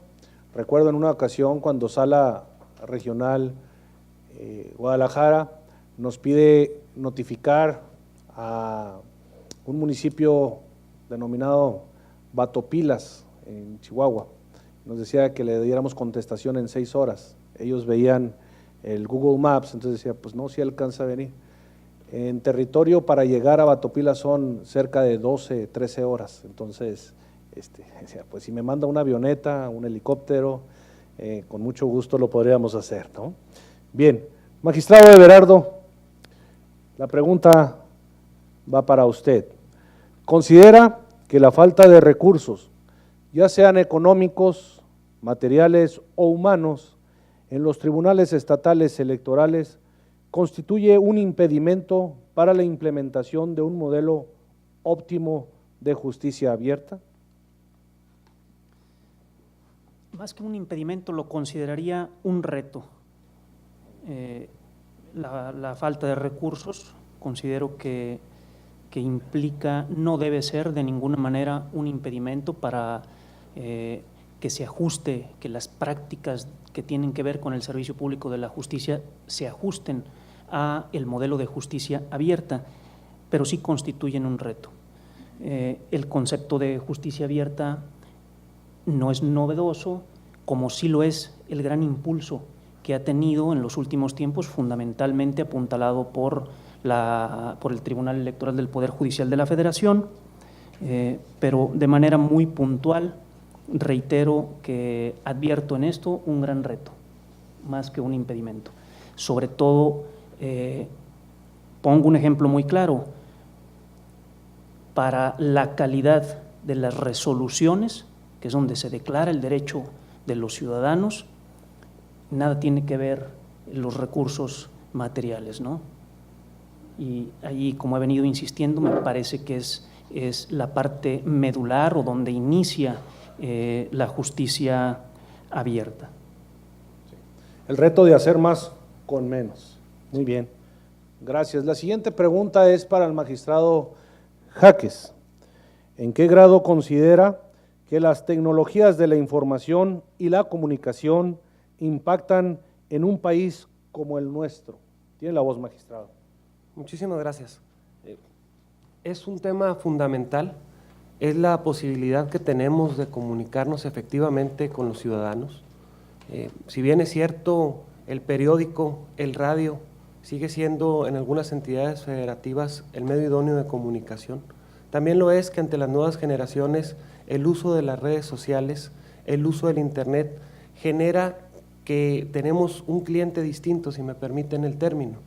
Recuerdo en una ocasión cuando Sala Regional Guadalajara nos pide notificar a un municipio denominado Batopilas, en Chihuahua. Nos decía que le diéramos contestación en 6 horas. Ellos veían el Google Maps, entonces decía, pues no, si alcanza a venir. En territorio para llegar a Batopilas son cerca de 12, 13 horas, entonces decía, pues si me manda una avioneta, un helicóptero, con mucho gusto lo podríamos hacer, ¿no? Bien, magistrado Everardo, la pregunta va para usted. ¿Considera que la falta de recursos, ya sean económicos, materiales o humanos, en los tribunales estatales electorales constituye un impedimento para la implementación de un modelo óptimo de justicia abierta? Más que un impedimento, lo consideraría un reto. La falta de recursos considero que implica, no debe ser de ninguna manera un impedimento para que se ajuste, que las prácticas que tienen que ver con el servicio público de la justicia se ajusten a el modelo de justicia abierta, pero sí constituyen un reto. El concepto de justicia abierta no es novedoso, como sí lo es el gran impulso que ha tenido en los últimos tiempos, fundamentalmente apuntalado por el Tribunal Electoral del Poder Judicial de la Federación, pero de manera muy puntual reitero que advierto en esto un gran reto, más que un impedimento. Sobre todo, pongo un ejemplo muy claro, para la calidad de las resoluciones, que es donde se declara el derecho de los ciudadanos, nada tiene que ver los recursos materiales, ¿no? Y ahí, como he venido insistiendo, me parece que es la parte medular o donde inicia la justicia abierta. El reto de hacer más con menos. Muy bien, gracias. La siguiente pregunta es para el magistrado Jaques. ¿En qué grado considera que las tecnologías de la información y la comunicación impactan en un país como el nuestro? Tiene la voz, magistrado. Muchísimas gracias. Es un tema fundamental, es la posibilidad que tenemos de comunicarnos efectivamente con los ciudadanos. Si bien es cierto, el periódico, el radio, sigue siendo en algunas entidades federativas el medio idóneo de comunicación, también lo es que ante las nuevas generaciones el uso de las redes sociales, el uso del internet genera que tenemos un cliente distinto, si me permiten el término.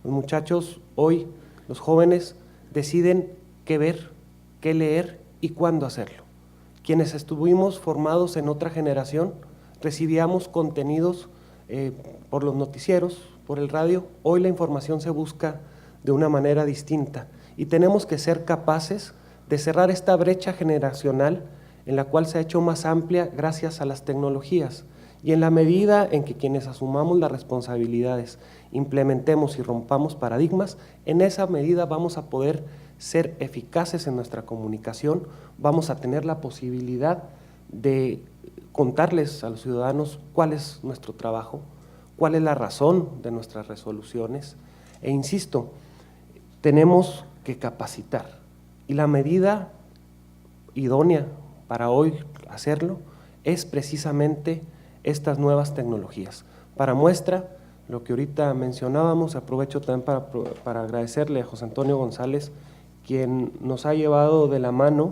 Los muchachos hoy, los jóvenes, deciden qué ver, qué leer y cuándo hacerlo. Quienes estuvimos formados en otra generación, recibíamos contenidos por los noticieros, por el radio. Hoy la información se busca de una manera distinta y tenemos que ser capaces de cerrar esta brecha generacional en la cual se ha hecho más amplia gracias a las tecnologías. Y en la medida en que quienes asumamos las responsabilidades, implementemos y rompamos paradigmas, en esa medida vamos a poder ser eficaces en nuestra comunicación, vamos a tener la posibilidad de contarles a los ciudadanos cuál es nuestro trabajo, cuál es la razón de nuestras resoluciones. E insisto, tenemos que capacitar. Y la medida idónea para hoy hacerlo es precisamente estas nuevas tecnologías. Para muestra, lo que ahorita mencionábamos, aprovecho también para agradecerle a José Antonio González, quien nos ha llevado de la mano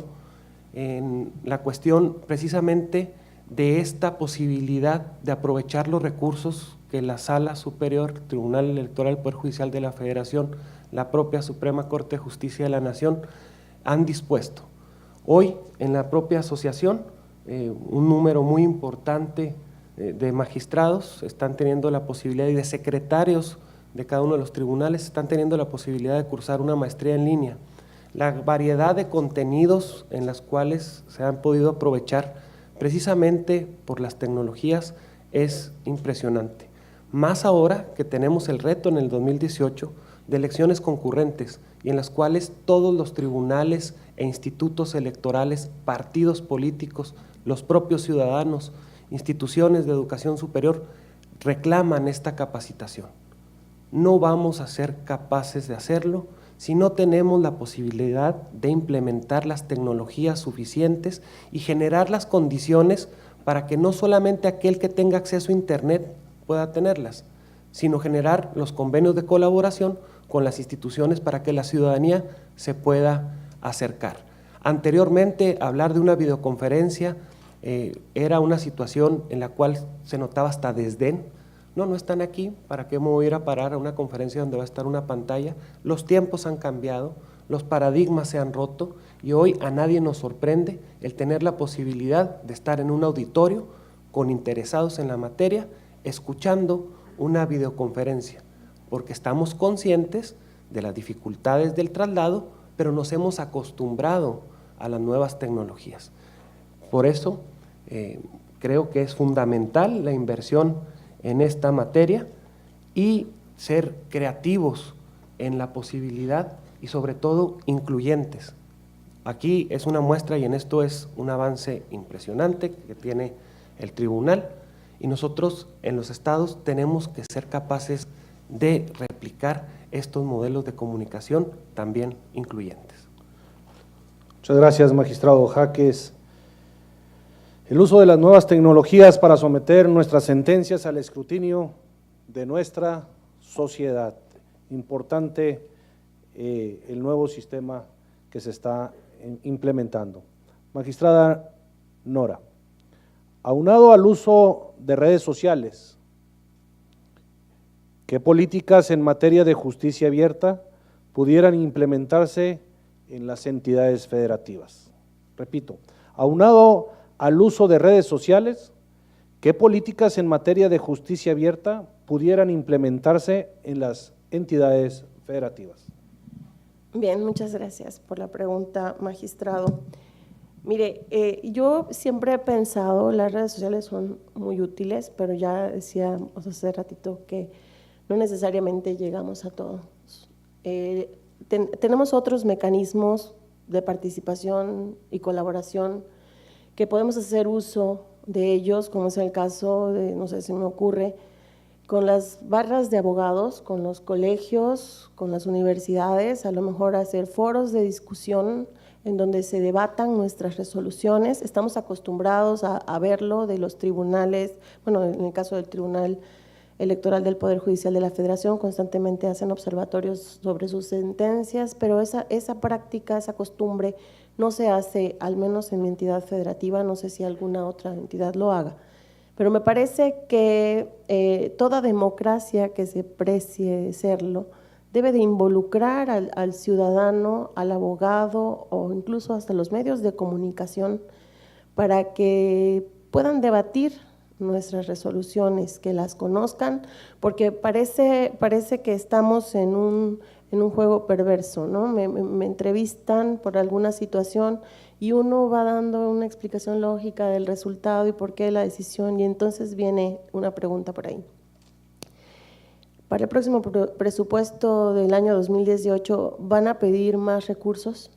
en la cuestión precisamente de esta posibilidad de aprovechar los recursos que la Sala Superior, Tribunal Electoral del Poder Judicial de la Federación, la propia Suprema Corte de Justicia de la Nación han dispuesto. Hoy en la propia asociación un número muy importante de magistrados están teniendo la posibilidad, y de secretarios de cada uno de los tribunales están teniendo la posibilidad de cursar una maestría en línea. La variedad de contenidos en las cuales se han podido aprovechar precisamente por las tecnologías es impresionante. Más ahora que tenemos el reto en el 2018 de elecciones concurrentes y en las cuales todos los tribunales e institutos electorales, partidos políticos, los propios ciudadanos, instituciones de educación superior reclaman esta capacitación. No vamos a ser capaces de hacerlo si no tenemos la posibilidad de implementar las tecnologías suficientes y generar las condiciones para que no solamente aquel que tenga acceso a Internet pueda tenerlas, sino generar los convenios de colaboración con las instituciones para que la ciudadanía se pueda acercar. Anteriormente, hablar de una videoconferencia era una situación en la cual se notaba hasta desdén. No están aquí, ¿para qué me voy a ir a parar a una conferencia donde va a estar una pantalla? Los tiempos han cambiado, los paradigmas se han roto y hoy a nadie nos sorprende el tener la posibilidad de estar en un auditorio con interesados en la materia, escuchando una videoconferencia, porque estamos conscientes de las dificultades del traslado, pero nos hemos acostumbrado a las nuevas tecnologías. Por eso creo que es fundamental la inversión en esta materia y ser creativos en la posibilidad y sobre todo incluyentes. Aquí es una muestra y en esto es un avance impresionante que tiene el tribunal y nosotros en los estados tenemos que ser capaces de replicar estos modelos de comunicación también incluyentes. Muchas gracias, magistrado Jaques. El uso de las nuevas tecnologías para someter nuestras sentencias al escrutinio de nuestra sociedad. Importante el nuevo sistema que se está implementando. Magistrada Nora, aunado al uso de redes sociales, ¿qué políticas en materia de justicia abierta pudieran implementarse en las entidades federativas? Repito, aunado al uso de redes sociales, ¿qué políticas en materia de justicia abierta pudieran implementarse en las entidades federativas? Bien, muchas gracias por la pregunta, magistrado. Mire, yo siempre he pensado, las redes sociales son muy útiles, pero ya decíamos hace ratito que no necesariamente llegamos a todos. Tenemos otros mecanismos de participación y colaboración que podemos hacer uso de ellos, como es el caso de, no sé si me ocurre, con las barras de abogados, con los colegios, con las universidades, a lo mejor hacer foros de discusión en donde se debatan nuestras resoluciones. Estamos acostumbrados a verlo de los tribunales, bueno, en el caso del Tribunal Electoral del Poder Judicial de la Federación, constantemente hacen observatorios sobre sus sentencias, pero esa práctica, esa costumbre no se hace, al menos en mi entidad federativa, no sé si alguna otra entidad lo haga. Pero me parece que toda democracia que se precie serlo debe de involucrar al ciudadano, al abogado o incluso hasta los medios de comunicación para que puedan debatir nuestras resoluciones, que las conozcan, porque parece que estamos en un juego perverso, ¿no? Me entrevistan por alguna situación y uno va dando una explicación lógica del resultado y por qué la decisión, y entonces viene una pregunta por ahí. Para el próximo presupuesto del año 2018, ¿van a pedir más recursos?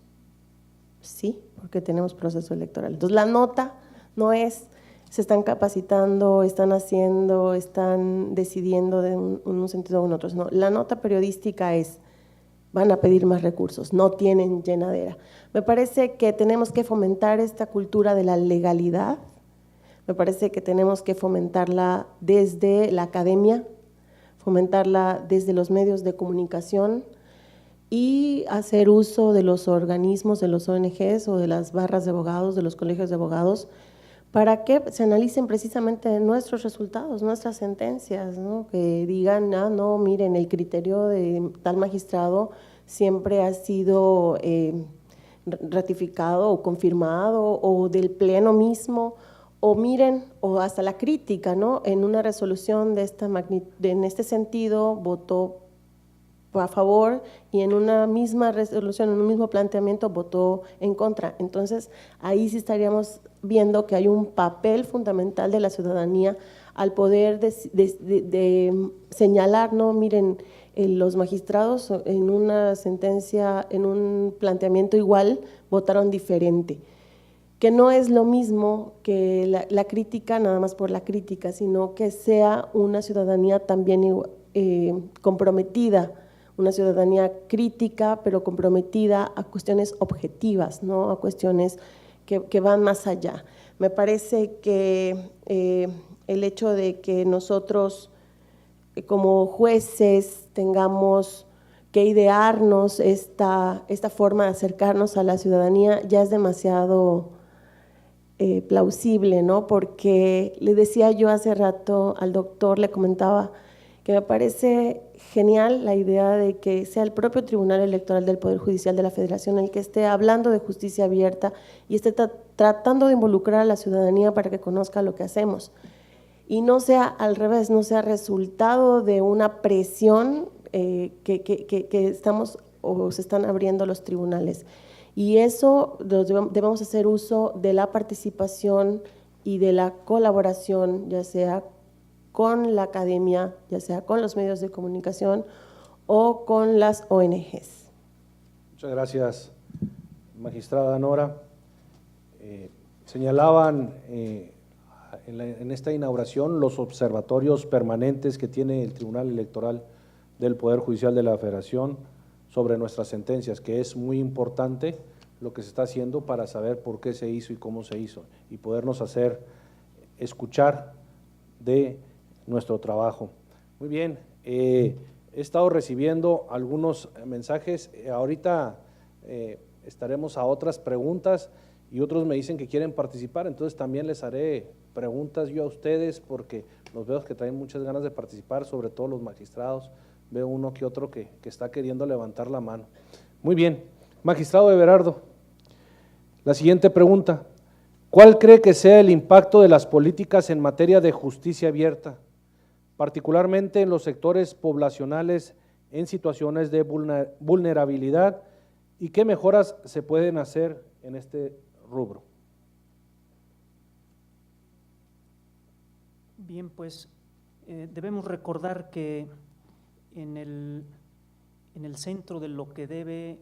Sí, porque tenemos proceso electoral. Entonces, la nota no es se están capacitando, están haciendo, están decidiendo de un sentido o en otro. No, la nota periodística es, van a pedir más recursos, no tienen llenadera. Me parece que tenemos que fomentar esta cultura de la legalidad, me parece que tenemos que fomentarla desde la academia, fomentarla desde los medios de comunicación y hacer uso de los organismos, de los ONGs o de las barras de abogados, de los colegios de abogados, para que se analicen precisamente nuestros resultados, nuestras sentencias, ¿no? Que digan, ah, no, miren, el criterio de tal magistrado siempre ha sido ratificado o confirmado, o del pleno mismo, o miren, o hasta la crítica, ¿no? En una resolución de esta en este sentido votó a favor y en una misma resolución, en un mismo planteamiento votó en contra. Entonces, ahí sí estaríamos viendo que hay un papel fundamental de la ciudadanía al poder de señalar, no, miren, los magistrados en una sentencia, en un planteamiento igual, votaron diferente, que no es lo mismo que la crítica nada más por la crítica, sino que sea una ciudadanía también comprometida, una ciudadanía crítica, pero comprometida a cuestiones objetivas, ¿no? A cuestiones que van más allá. Me parece que el hecho de que nosotros como jueces tengamos que idearnos esta forma de acercarnos a la ciudadanía ya es demasiado plausible, ¿no? Porque le decía yo hace rato al doctor, le comentaba que me parece genial la idea de que sea el propio Tribunal Electoral del Poder Judicial de la Federación el que esté hablando de justicia abierta y esté tratando de involucrar a la ciudadanía para que conozca lo que hacemos. Y no sea al revés, no sea resultado de una presión que estamos o se están abriendo los tribunales. Y eso debemos hacer uso de la participación y de la colaboración, ya sea con la academia, ya sea con los medios de comunicación o con las ONGs. Muchas gracias, magistrada Nora. Señalaban en esta inauguración los observatorios permanentes que tiene el Tribunal Electoral del Poder Judicial de la Federación sobre nuestras sentencias, que es muy importante lo que se está haciendo para saber por qué se hizo y cómo se hizo y podernos hacer escuchar de nuestro trabajo. Muy bien, he estado recibiendo algunos mensajes, ahorita estaremos a otras preguntas y otros me dicen que quieren participar, entonces también les haré preguntas yo a ustedes porque los veo que traen muchas ganas de participar, sobre todo los magistrados, veo uno que otro que está queriendo levantar la mano. Muy bien, magistrado Everardo, la siguiente pregunta, ¿cuál cree que sea el impacto de las políticas en materia de justicia abierta, particularmente en los sectores poblacionales en situaciones de vulnerabilidad y qué mejoras se pueden hacer en este rubro? Bien, pues debemos recordar que en el centro de lo que debe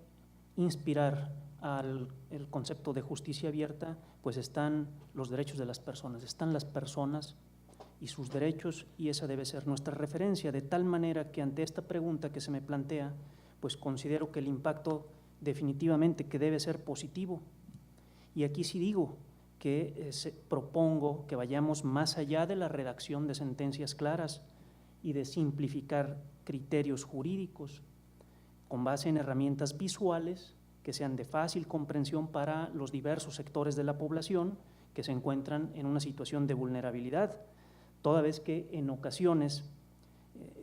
inspirar el concepto de justicia abierta, pues están los derechos de las personas, están las personas y sus derechos, y esa debe ser nuestra referencia, de tal manera que ante esta pregunta que se me plantea, pues considero que el impacto definitivamente que debe ser positivo. Y aquí sí digo que propongo que vayamos más allá de la redacción de sentencias claras y de simplificar criterios jurídicos con base en herramientas visuales que sean de fácil comprensión para los diversos sectores de la población que se encuentran en una situación de vulnerabilidad, toda vez que en ocasiones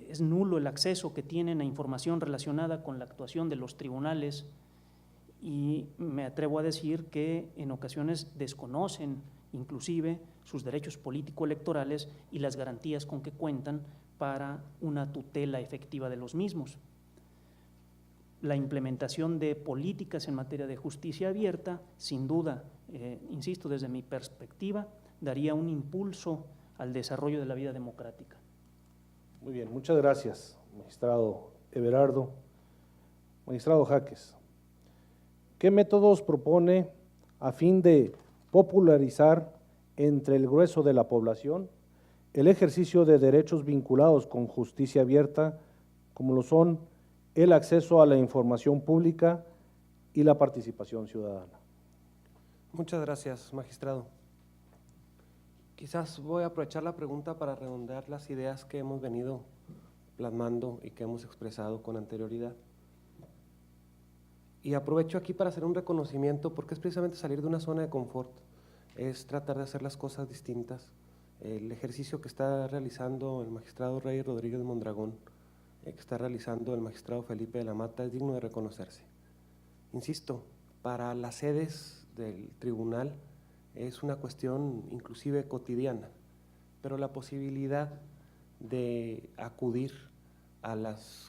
es nulo el acceso que tienen a información relacionada con la actuación de los tribunales y me atrevo a decir que en ocasiones desconocen inclusive sus derechos político-electorales y las garantías con que cuentan para una tutela efectiva de los mismos. La implementación de políticas en materia de justicia abierta, sin duda, insisto, desde mi perspectiva, daría un impulso al desarrollo de la vida democrática. Muy bien, muchas gracias, magistrado Everardo. Magistrado Jáquez, ¿qué métodos propone a fin de popularizar entre el grueso de la población el ejercicio de derechos vinculados con justicia abierta, como lo son el acceso a la información pública y la participación ciudadana? Muchas gracias, magistrado. Quizás voy a aprovechar la pregunta para redondear las ideas que hemos venido plasmando y que hemos expresado con anterioridad. Y aprovecho aquí para hacer un reconocimiento, porque es precisamente salir de una zona de confort, es tratar de hacer las cosas distintas. El ejercicio que está realizando el magistrado Rey Rodríguez Mondragón, que está realizando el magistrado Felipe de la Mata, es digno de reconocerse. Insisto, para las sedes del tribunal es una cuestión inclusive cotidiana, pero la posibilidad de acudir a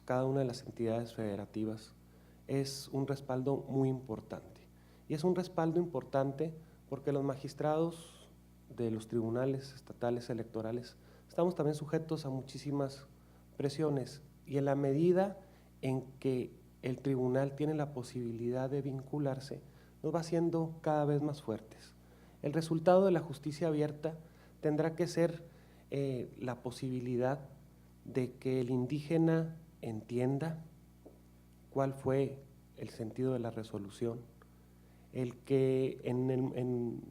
cada una de las entidades federativas es un respaldo muy importante. Y es un respaldo importante porque los magistrados de los tribunales estatales electorales estamos también sujetos a muchísimas presiones, y en la medida en que el tribunal tiene la posibilidad de vincularse, nos va haciendo cada vez más fuertes. El resultado de la justicia abierta tendrá que ser la posibilidad de que el indígena entienda cuál fue el sentido de la resolución, el que en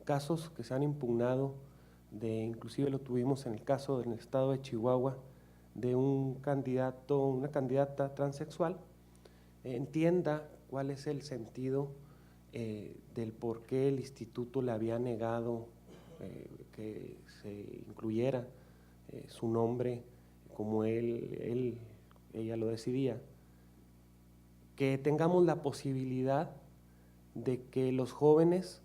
casos que se han impugnado, inclusive lo tuvimos en el caso del estado de Chihuahua, de un candidato, una candidata transexual, entienda cuál es el sentido del por qué el instituto le había negado que se incluyera su nombre como ella lo decidía, que tengamos la posibilidad de que los jóvenes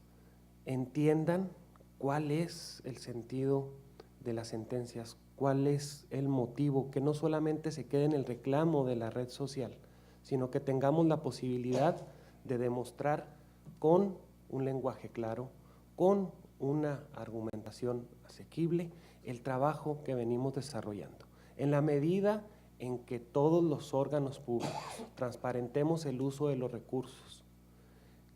entiendan cuál es el sentido de las sentencias, cuál es el motivo, que no solamente se quede en el reclamo de la red social, sino que tengamos la posibilidad de demostrar con un lenguaje claro, con una argumentación asequible, el trabajo que venimos desarrollando. En la medida en que todos los órganos públicos transparentemos el uso de los recursos,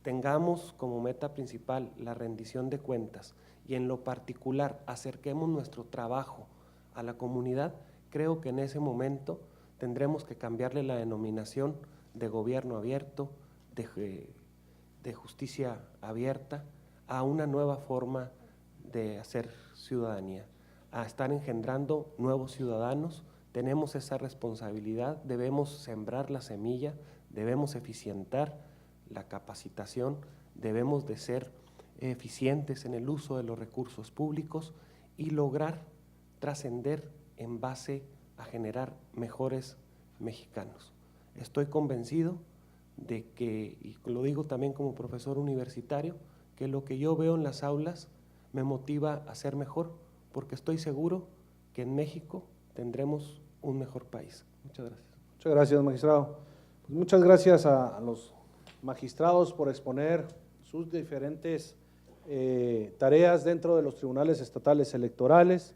tengamos como meta principal la rendición de cuentas y en lo particular acerquemos nuestro trabajo a la comunidad, creo que en ese momento tendremos que cambiarle la denominación de gobierno abierto, de justicia abierta, a una nueva forma de hacer ciudadanía, a estar engendrando nuevos ciudadanos. Tenemos esa responsabilidad, debemos sembrar la semilla, debemos eficientar la capacitación, debemos de ser eficientes en el uso de los recursos públicos y lograr trascender en base a generar mejores mexicanos. Estoy convencido de que, y lo digo también como profesor universitario, que lo que yo veo en las aulas me motiva a ser mejor, porque estoy seguro que en México tendremos un mejor país. Muchas gracias. Muchas gracias, magistrado. Pues muchas gracias a los magistrados por exponer sus diferentes tareas dentro de los tribunales estatales electorales.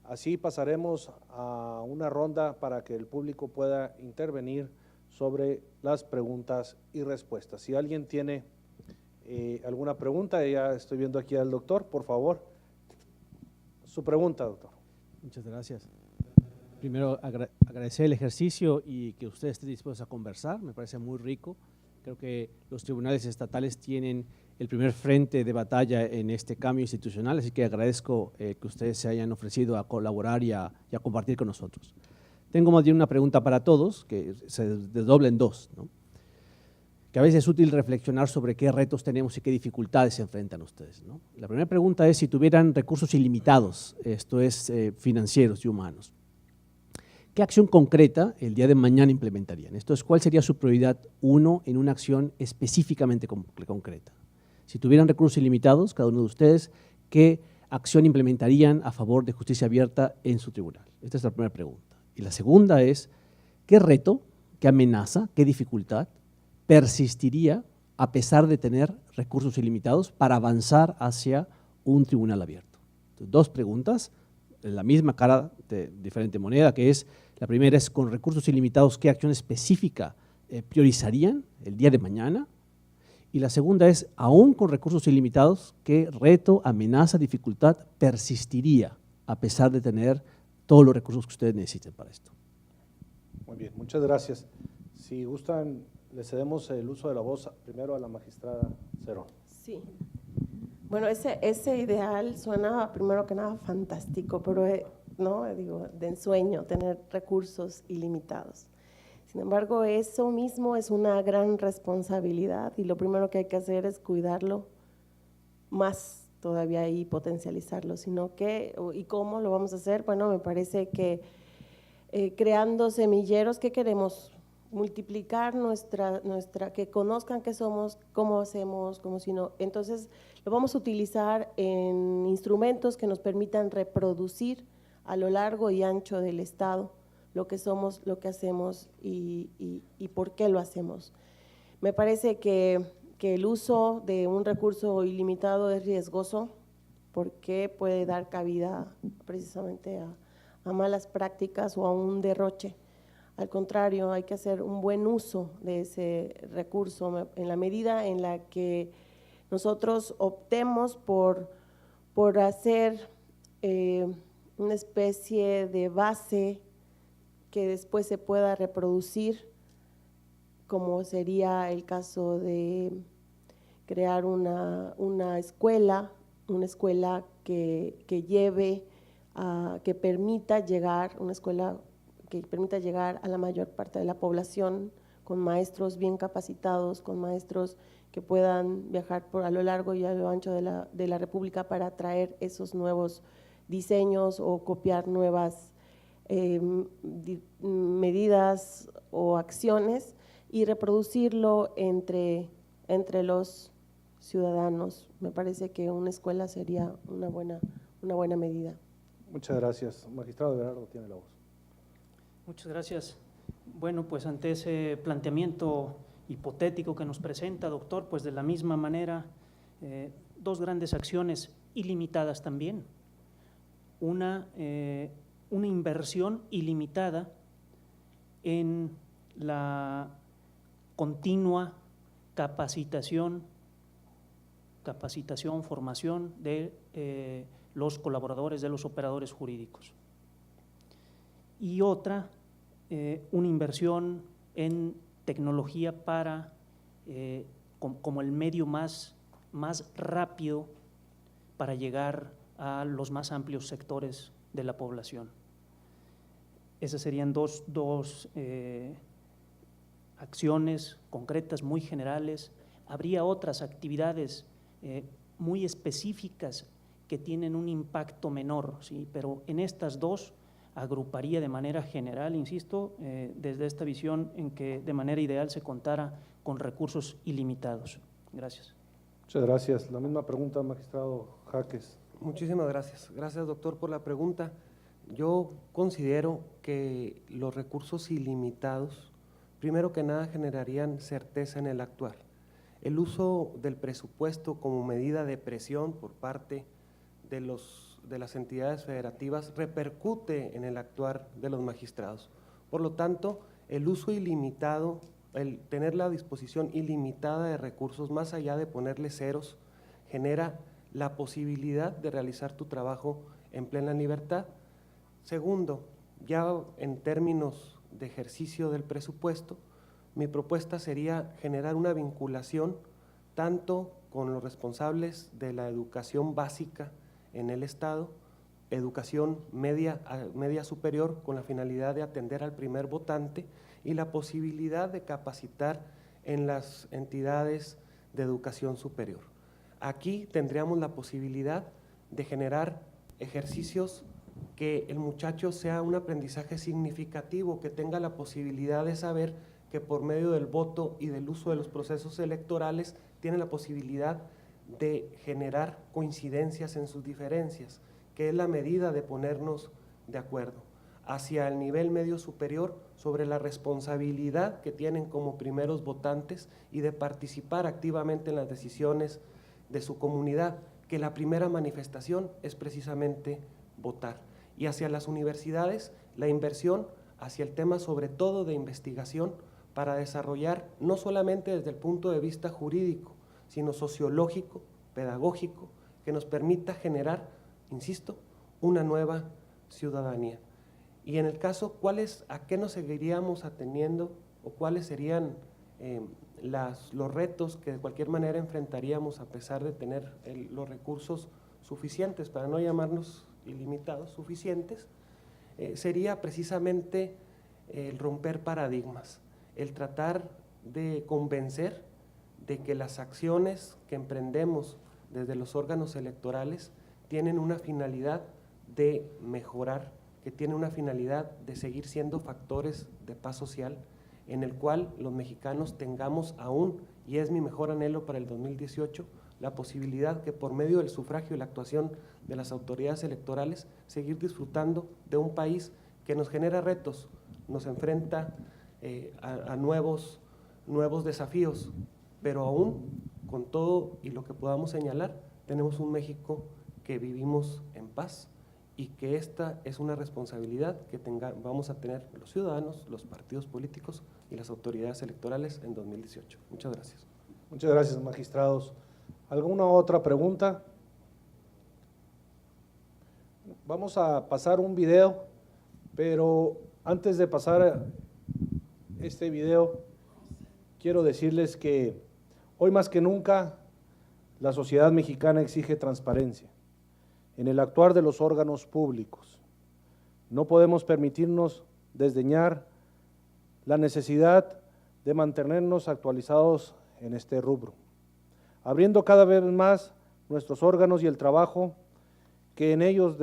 Así pasaremos a una ronda para que el público pueda intervenir sobre las preguntas y respuestas. Si alguien tiene alguna pregunta, ya estoy viendo aquí al doctor, por favor. Su pregunta, doctor. Muchas gracias. Primero, agradecer el ejercicio y que usted esté dispuesto a conversar, me parece muy rico. Creo que los tribunales estatales tienen el primer frente de batalla en este cambio institucional, así que agradezco que ustedes se hayan ofrecido a colaborar y a compartir con nosotros. Tengo más bien una pregunta para todos, que se desdobla en dos, ¿no? Que a veces es útil reflexionar sobre qué retos tenemos y qué dificultades se enfrentan ustedes, ¿no? La primera pregunta es si tuvieran recursos ilimitados, esto es financieros y humanos, ¿qué acción concreta el día de mañana implementarían? Esto es, ¿cuál sería su prioridad uno en una acción específicamente concreta? Si tuvieran recursos ilimitados, cada uno de ustedes, ¿qué acción implementarían a favor de justicia abierta en su tribunal? Esta es la primera pregunta. Y la segunda es, ¿qué reto, qué amenaza, qué dificultad persistiría a pesar de tener recursos ilimitados para avanzar hacia un tribunal abierto? Entonces, dos preguntas, en la misma cara de diferente moneda, que es, la primera es, con recursos ilimitados, ¿qué acción específica priorizarían el día de mañana? Y la segunda es, aún con recursos ilimitados, ¿qué reto, amenaza, dificultad persistiría a pesar de tener todos los recursos que ustedes necesiten para esto? Muy bien, muchas gracias. Si gustan, le cedemos el uso de la voz primero a la magistrada Cerón. Sí. Bueno, ese ideal suena primero que nada fantástico, pero no, digo, de ensueño, tener recursos ilimitados. Sin embargo, eso mismo es una gran responsabilidad y lo primero que hay que hacer es cuidarlo más todavía y potencializarlo, sino que, ¿y cómo lo vamos a hacer? Bueno, me parece que creando semilleros, ¿qué queremos? Multiplicar que conozcan qué somos, cómo hacemos, cómo si no. Entonces, lo vamos a utilizar en instrumentos que nos permitan reproducir a lo largo y ancho del Estado lo que somos, lo que hacemos y por qué lo hacemos. Me parece que el uso de un recurso ilimitado es riesgoso porque puede dar cabida precisamente a malas prácticas o a un derroche. Al contrario, hay que hacer un buen uso de ese recurso en la medida en la que nosotros optemos por hacer una especie de base que después se pueda reproducir, como sería el caso de crear una escuela que lleve, que permita llegar, una escuela que permita llegar a la mayor parte de la población con maestros bien capacitados, con maestros que puedan viajar a lo largo y a lo ancho de la República para traer esos nuevos diseños o copiar nuevas medidas o acciones y reproducirlo entre los ciudadanos. Me parece que una escuela sería una buena medida. Muchas gracias. Magistrado Everardo tiene la voz. Muchas gracias. Bueno, pues ante ese planteamiento hipotético que nos presenta, doctor, pues de la misma manera, dos grandes acciones ilimitadas también. Una inversión ilimitada en la continua capacitación, formación de los colaboradores, de los operadores jurídicos. Y otra, una inversión en tecnología para, como el medio más rápido para llegar a los más amplios sectores de la población. Esas serían dos acciones concretas, muy generales. Habría otras actividades muy específicas que tienen un impacto menor, ¿sí? Pero en estas dos agruparía de manera general, insisto, desde esta visión en que de manera ideal se contara con recursos ilimitados. Gracias. Muchas gracias. La misma pregunta, magistrado Jaques. Muchísimas gracias. Gracias, doctor, por la pregunta. Yo considero que los recursos ilimitados, primero que nada, generarían certeza en el actuar. El uso del presupuesto como medida de presión por parte de las entidades federativas repercute en el actuar de los magistrados. Por lo tanto, el uso ilimitado, el tener la disposición ilimitada de recursos, más allá de ponerle ceros, genera la posibilidad de realizar tu trabajo en plena libertad. Segundo, ya en términos de ejercicio del presupuesto, mi propuesta sería generar una vinculación tanto con los responsables de la educación básica en el Estado, educación media superior con la finalidad de atender al primer votante y la posibilidad de capacitar en las entidades de educación superior. Aquí tendríamos la posibilidad de generar ejercicios que el muchacho sea un aprendizaje significativo, que tenga la posibilidad de saber que por medio del voto y del uso de los procesos electorales tiene la posibilidad de generar coincidencias en sus diferencias, que es la medida de ponernos de acuerdo hacia el nivel medio superior sobre la responsabilidad que tienen como primeros votantes y de participar activamente en las decisiones de su comunidad, que la primera manifestación es precisamente votar. Y hacia las universidades, la inversión hacia el tema sobre todo de investigación para desarrollar no solamente desde el punto de vista jurídico, sino sociológico, pedagógico, que nos permita generar, insisto, una nueva ciudadanía. Y en el caso, ¿a qué nos seguiríamos ateniendo o cuáles serían los retos que de cualquier manera enfrentaríamos a pesar de tener los recursos suficientes, para no llamarnos ilimitados, suficientes? Sería precisamente el romper paradigmas, el tratar de convencer de que las acciones que emprendemos desde los órganos electorales tienen una finalidad de mejorar, que tienen una finalidad de seguir siendo factores de paz social, en el cual los mexicanos tengamos aún, y es mi mejor anhelo para el 2018, la posibilidad que por medio del sufragio y la actuación de las autoridades electorales, seguir disfrutando de un país que nos genera retos, nos enfrenta a nuevos desafíos, pero aún con todo y lo que podamos señalar, tenemos un México que vivimos en paz y que esta es una responsabilidad que vamos a tener los ciudadanos, los partidos políticos y las autoridades electorales en 2018. Muchas gracias. Muchas gracias, magistrados. ¿Alguna otra pregunta? Vamos a pasar un video, pero antes de pasar este video, quiero decirles que hoy más que nunca la sociedad mexicana exige transparencia en el actuar de los órganos públicos. No podemos permitirnos desdeñar la necesidad de mantenernos actualizados en este rubro, abriendo cada vez más nuestros órganos y el trabajo que en ellos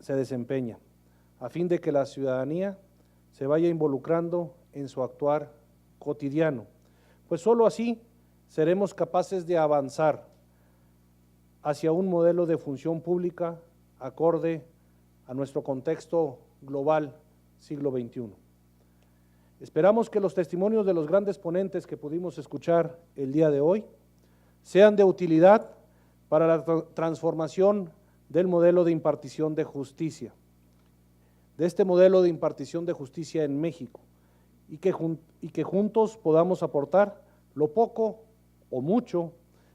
se desempeña, a fin de que la ciudadanía se vaya involucrando en su actuar cotidiano, pues solo así seremos capaces de avanzar hacia un modelo de función pública acorde a nuestro contexto global siglo XXI. Esperamos que los testimonios de los grandes ponentes que pudimos escuchar el día de hoy sean de utilidad para la transformación del modelo de impartición de justicia, de este modelo de impartición de justicia en México, y que juntos podamos aportar lo poco o mucho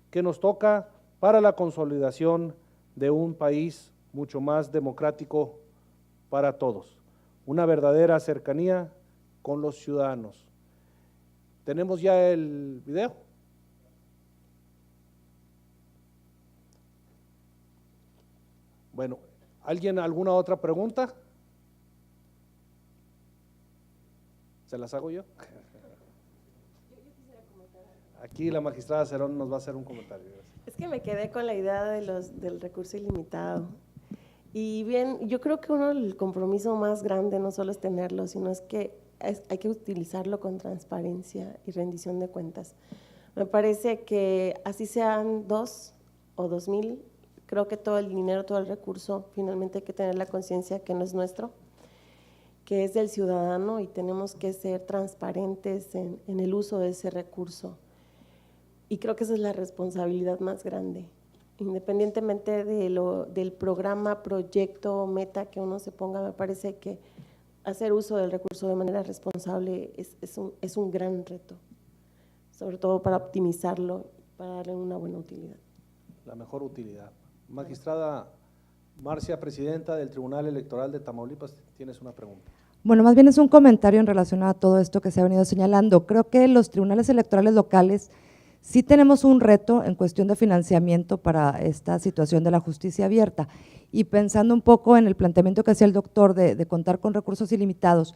que nos toca para la consolidación de un país mucho más democrático para todos, una verdadera cercanía con los ciudadanos. ¿Tenemos ya el video? Bueno, ¿alguna otra pregunta? ¿Se las hago yo? Aquí la magistrada Cerón nos va a hacer un comentario. Es que me quedé con la idea del recurso ilimitado. Y bien, yo creo que el compromiso más grande no solo es tenerlo, sino es que hay que utilizarlo con transparencia y rendición de cuentas. Me parece que así sean 2 o 2,000, creo que todo el dinero, todo el recurso, finalmente hay que tener la conciencia que no es nuestro, que es del ciudadano, y tenemos que ser transparentes en el uso de ese recurso. Y creo que esa es la responsabilidad más grande, independientemente del programa, proyecto, meta que uno se ponga. Me parece que hacer uso del recurso de manera responsable es un gran reto, sobre todo para optimizarlo, para darle una buena utilidad. La mejor utilidad. Magistrada Marcia, presidenta del Tribunal Electoral de Tamaulipas, tienes una pregunta. Bueno, más bien es un comentario en relación a todo esto que se ha venido señalando. Creo que los tribunales electorales locales sí tenemos un reto en cuestión de financiamiento para esta situación de la justicia abierta, y pensando un poco en el planteamiento que hacía el doctor de contar con recursos ilimitados,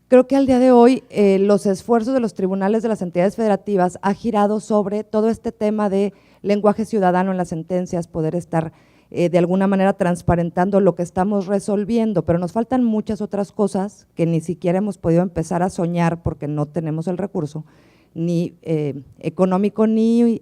creo que al día de hoy los esfuerzos de los tribunales de las entidades federativas ha girado sobre todo este tema de lenguaje ciudadano en las sentencias, poder estar de alguna manera transparentando lo que estamos resolviendo, pero nos faltan muchas otras cosas que ni siquiera hemos podido empezar a soñar porque no tenemos el recurso, ni económico ni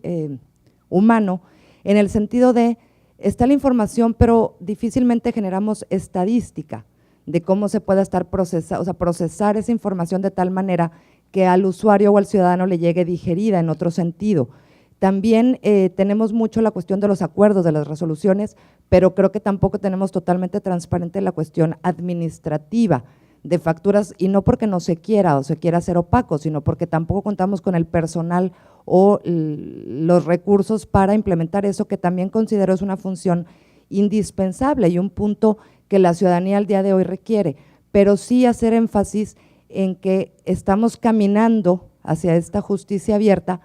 humano, en el sentido de, está la información, pero difícilmente generamos estadística de cómo se pueda estar procesar esa información de tal manera que al usuario o al ciudadano le llegue digerida en otro sentido. También tenemos mucho la cuestión de los acuerdos, de las resoluciones, pero creo que tampoco tenemos totalmente transparente la cuestión administrativa de facturas, y no porque no se quiera o se quiera hacer opaco, sino porque tampoco contamos con el personal o los recursos para implementar eso, que también considero es una función indispensable y un punto que la ciudadanía al día de hoy requiere, pero sí hacer énfasis en que estamos caminando hacia esta justicia abierta,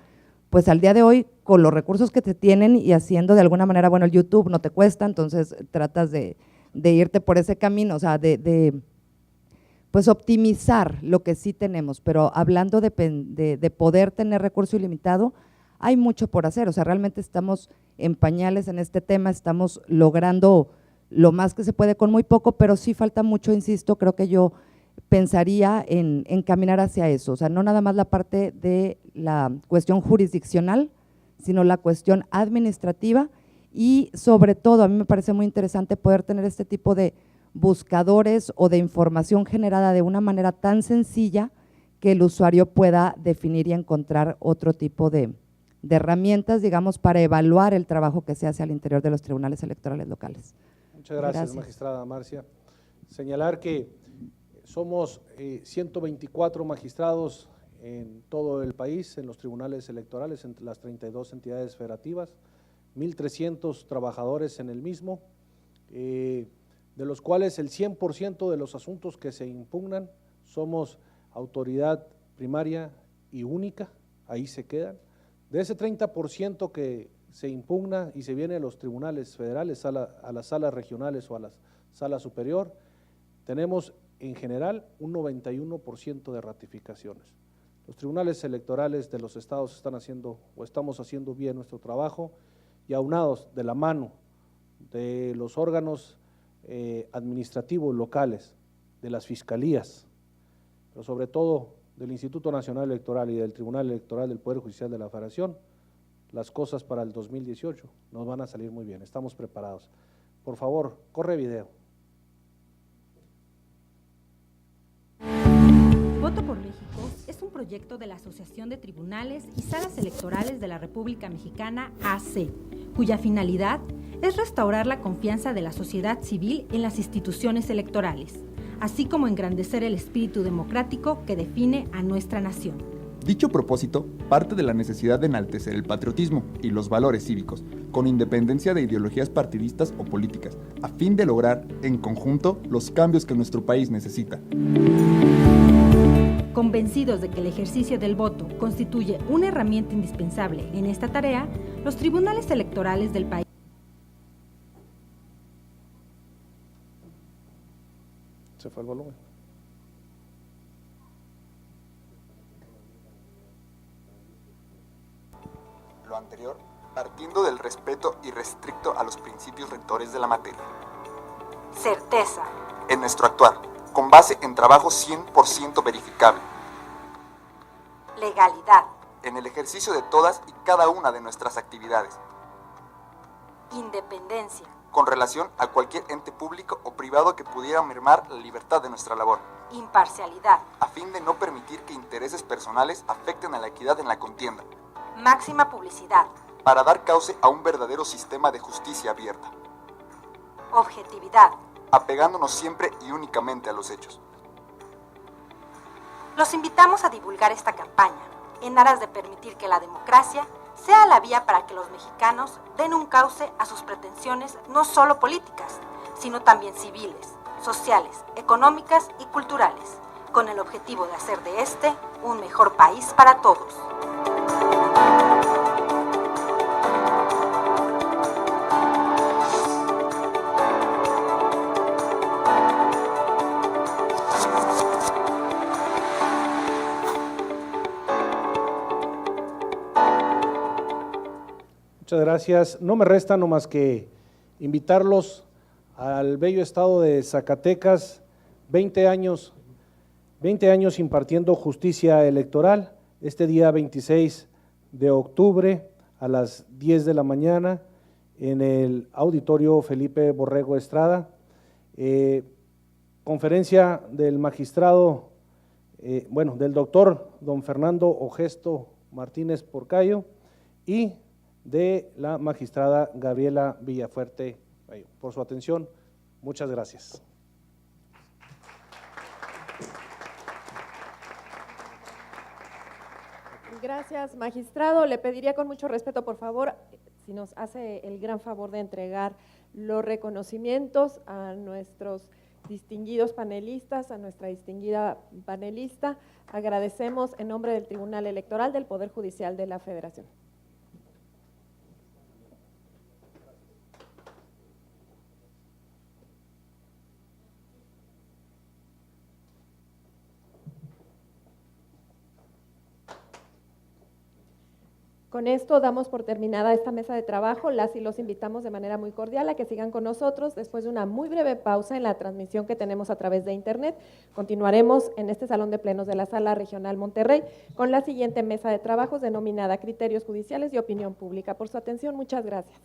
pues al día de hoy con los recursos que te tienen y haciendo de alguna manera, bueno, el YouTube no te cuesta, entonces tratas de irte por ese camino, o sea, de pues optimizar lo que sí tenemos, pero hablando de poder tener recurso ilimitado, hay mucho por hacer, o sea, realmente estamos en pañales en este tema, estamos logrando lo más que se puede con muy poco, pero sí falta mucho, insisto, creo que yo pensaría en caminar hacia eso, o sea, no nada más la parte de la cuestión jurisdiccional, sino la cuestión administrativa y sobre todo a mí me parece muy interesante poder tener este tipo de buscadores o de información generada de una manera tan sencilla que el usuario pueda definir y encontrar otro tipo de herramientas, digamos, para evaluar el trabajo que se hace al interior de los tribunales electorales locales. Muchas gracias, magistrada Marcia. Señalar que somos 124 magistrados en todo el país, en los tribunales electorales, entre las 32 entidades federativas, 1.300 trabajadores en el mismo, de los cuales el 100% de los asuntos que se impugnan somos autoridad primaria y única, ahí se quedan. De ese 30% que se impugna y se viene a los tribunales federales, a las salas regionales o a la sala superior, tenemos en general un 91% de ratificaciones. Los tribunales electorales de los estados están haciendo o estamos haciendo bien nuestro trabajo y aunados de la mano de los órganos administrativos locales, de las fiscalías, pero sobre todo del Instituto Nacional Electoral y del Tribunal Electoral del Poder Judicial de la Federación, las cosas para el 2018 nos van a salir muy bien, estamos preparados. Por favor, corre video. Voto por México es un proyecto de la Asociación de Tribunales y Salas Electorales de la República Mexicana, AC, cuya finalidad es restaurar la confianza de la sociedad civil en las instituciones electorales, así como engrandecer el espíritu democrático que define a nuestra nación. Dicho propósito parte de la necesidad de enaltecer el patriotismo y los valores cívicos, con independencia de ideologías partidistas o políticas, a fin de lograr, en conjunto, los cambios que nuestro país necesita. Convencidos de que el ejercicio del voto constituye una herramienta indispensable en esta tarea, los tribunales electorales del país. Se fue el volumen. Lo anterior, partiendo del respeto irrestricto a los principios rectores de la materia. Certeza. En nuestro actuar, con base en trabajo 100% verificable. Legalidad. En el ejercicio de todas y cada una de nuestras actividades. Independencia. Con relación a cualquier ente público o privado que pudiera mermar la libertad de nuestra labor. Imparcialidad. A fin de no permitir que intereses personales afecten a la equidad en la contienda. Máxima publicidad. Para dar cauce a un verdadero sistema de justicia abierta. Objetividad. Apegándonos siempre y únicamente a los hechos. Los invitamos a divulgar esta campaña, en aras de permitir que la democracia sea la vía para que los mexicanos den un cauce a sus pretensiones no solo políticas, sino también civiles, sociales, económicas y culturales, con el objetivo de hacer de este un mejor país para todos. Muchas gracias. No me resta nomás que invitarlos al bello estado de Zacatecas, 20 años impartiendo justicia electoral, este día 26 de octubre a las 10 de la mañana en el auditorio Felipe Borrego Estrada. Conferencia del magistrado, del doctor don Fernando Ogesto Martínez Porcayo y de la magistrada Gabriela Villafuerte. Por su atención, muchas gracias. Gracias, magistrado. Le pediría con mucho respeto, por favor, si nos hace el gran favor de entregar los reconocimientos a nuestros distinguidos panelistas, a nuestra distinguida panelista. Agradecemos en nombre del Tribunal Electoral del Poder Judicial de la Federación. Con esto damos por terminada esta mesa de trabajo. Las y los invitamos de manera muy cordial a que sigan con nosotros. Después de una muy breve pausa en la transmisión que tenemos a través de Internet, continuaremos en este Salón de Plenos de la Sala Regional Monterrey con la siguiente mesa de trabajos denominada Criterios Judiciales y Opinión Pública. Por su atención, muchas gracias.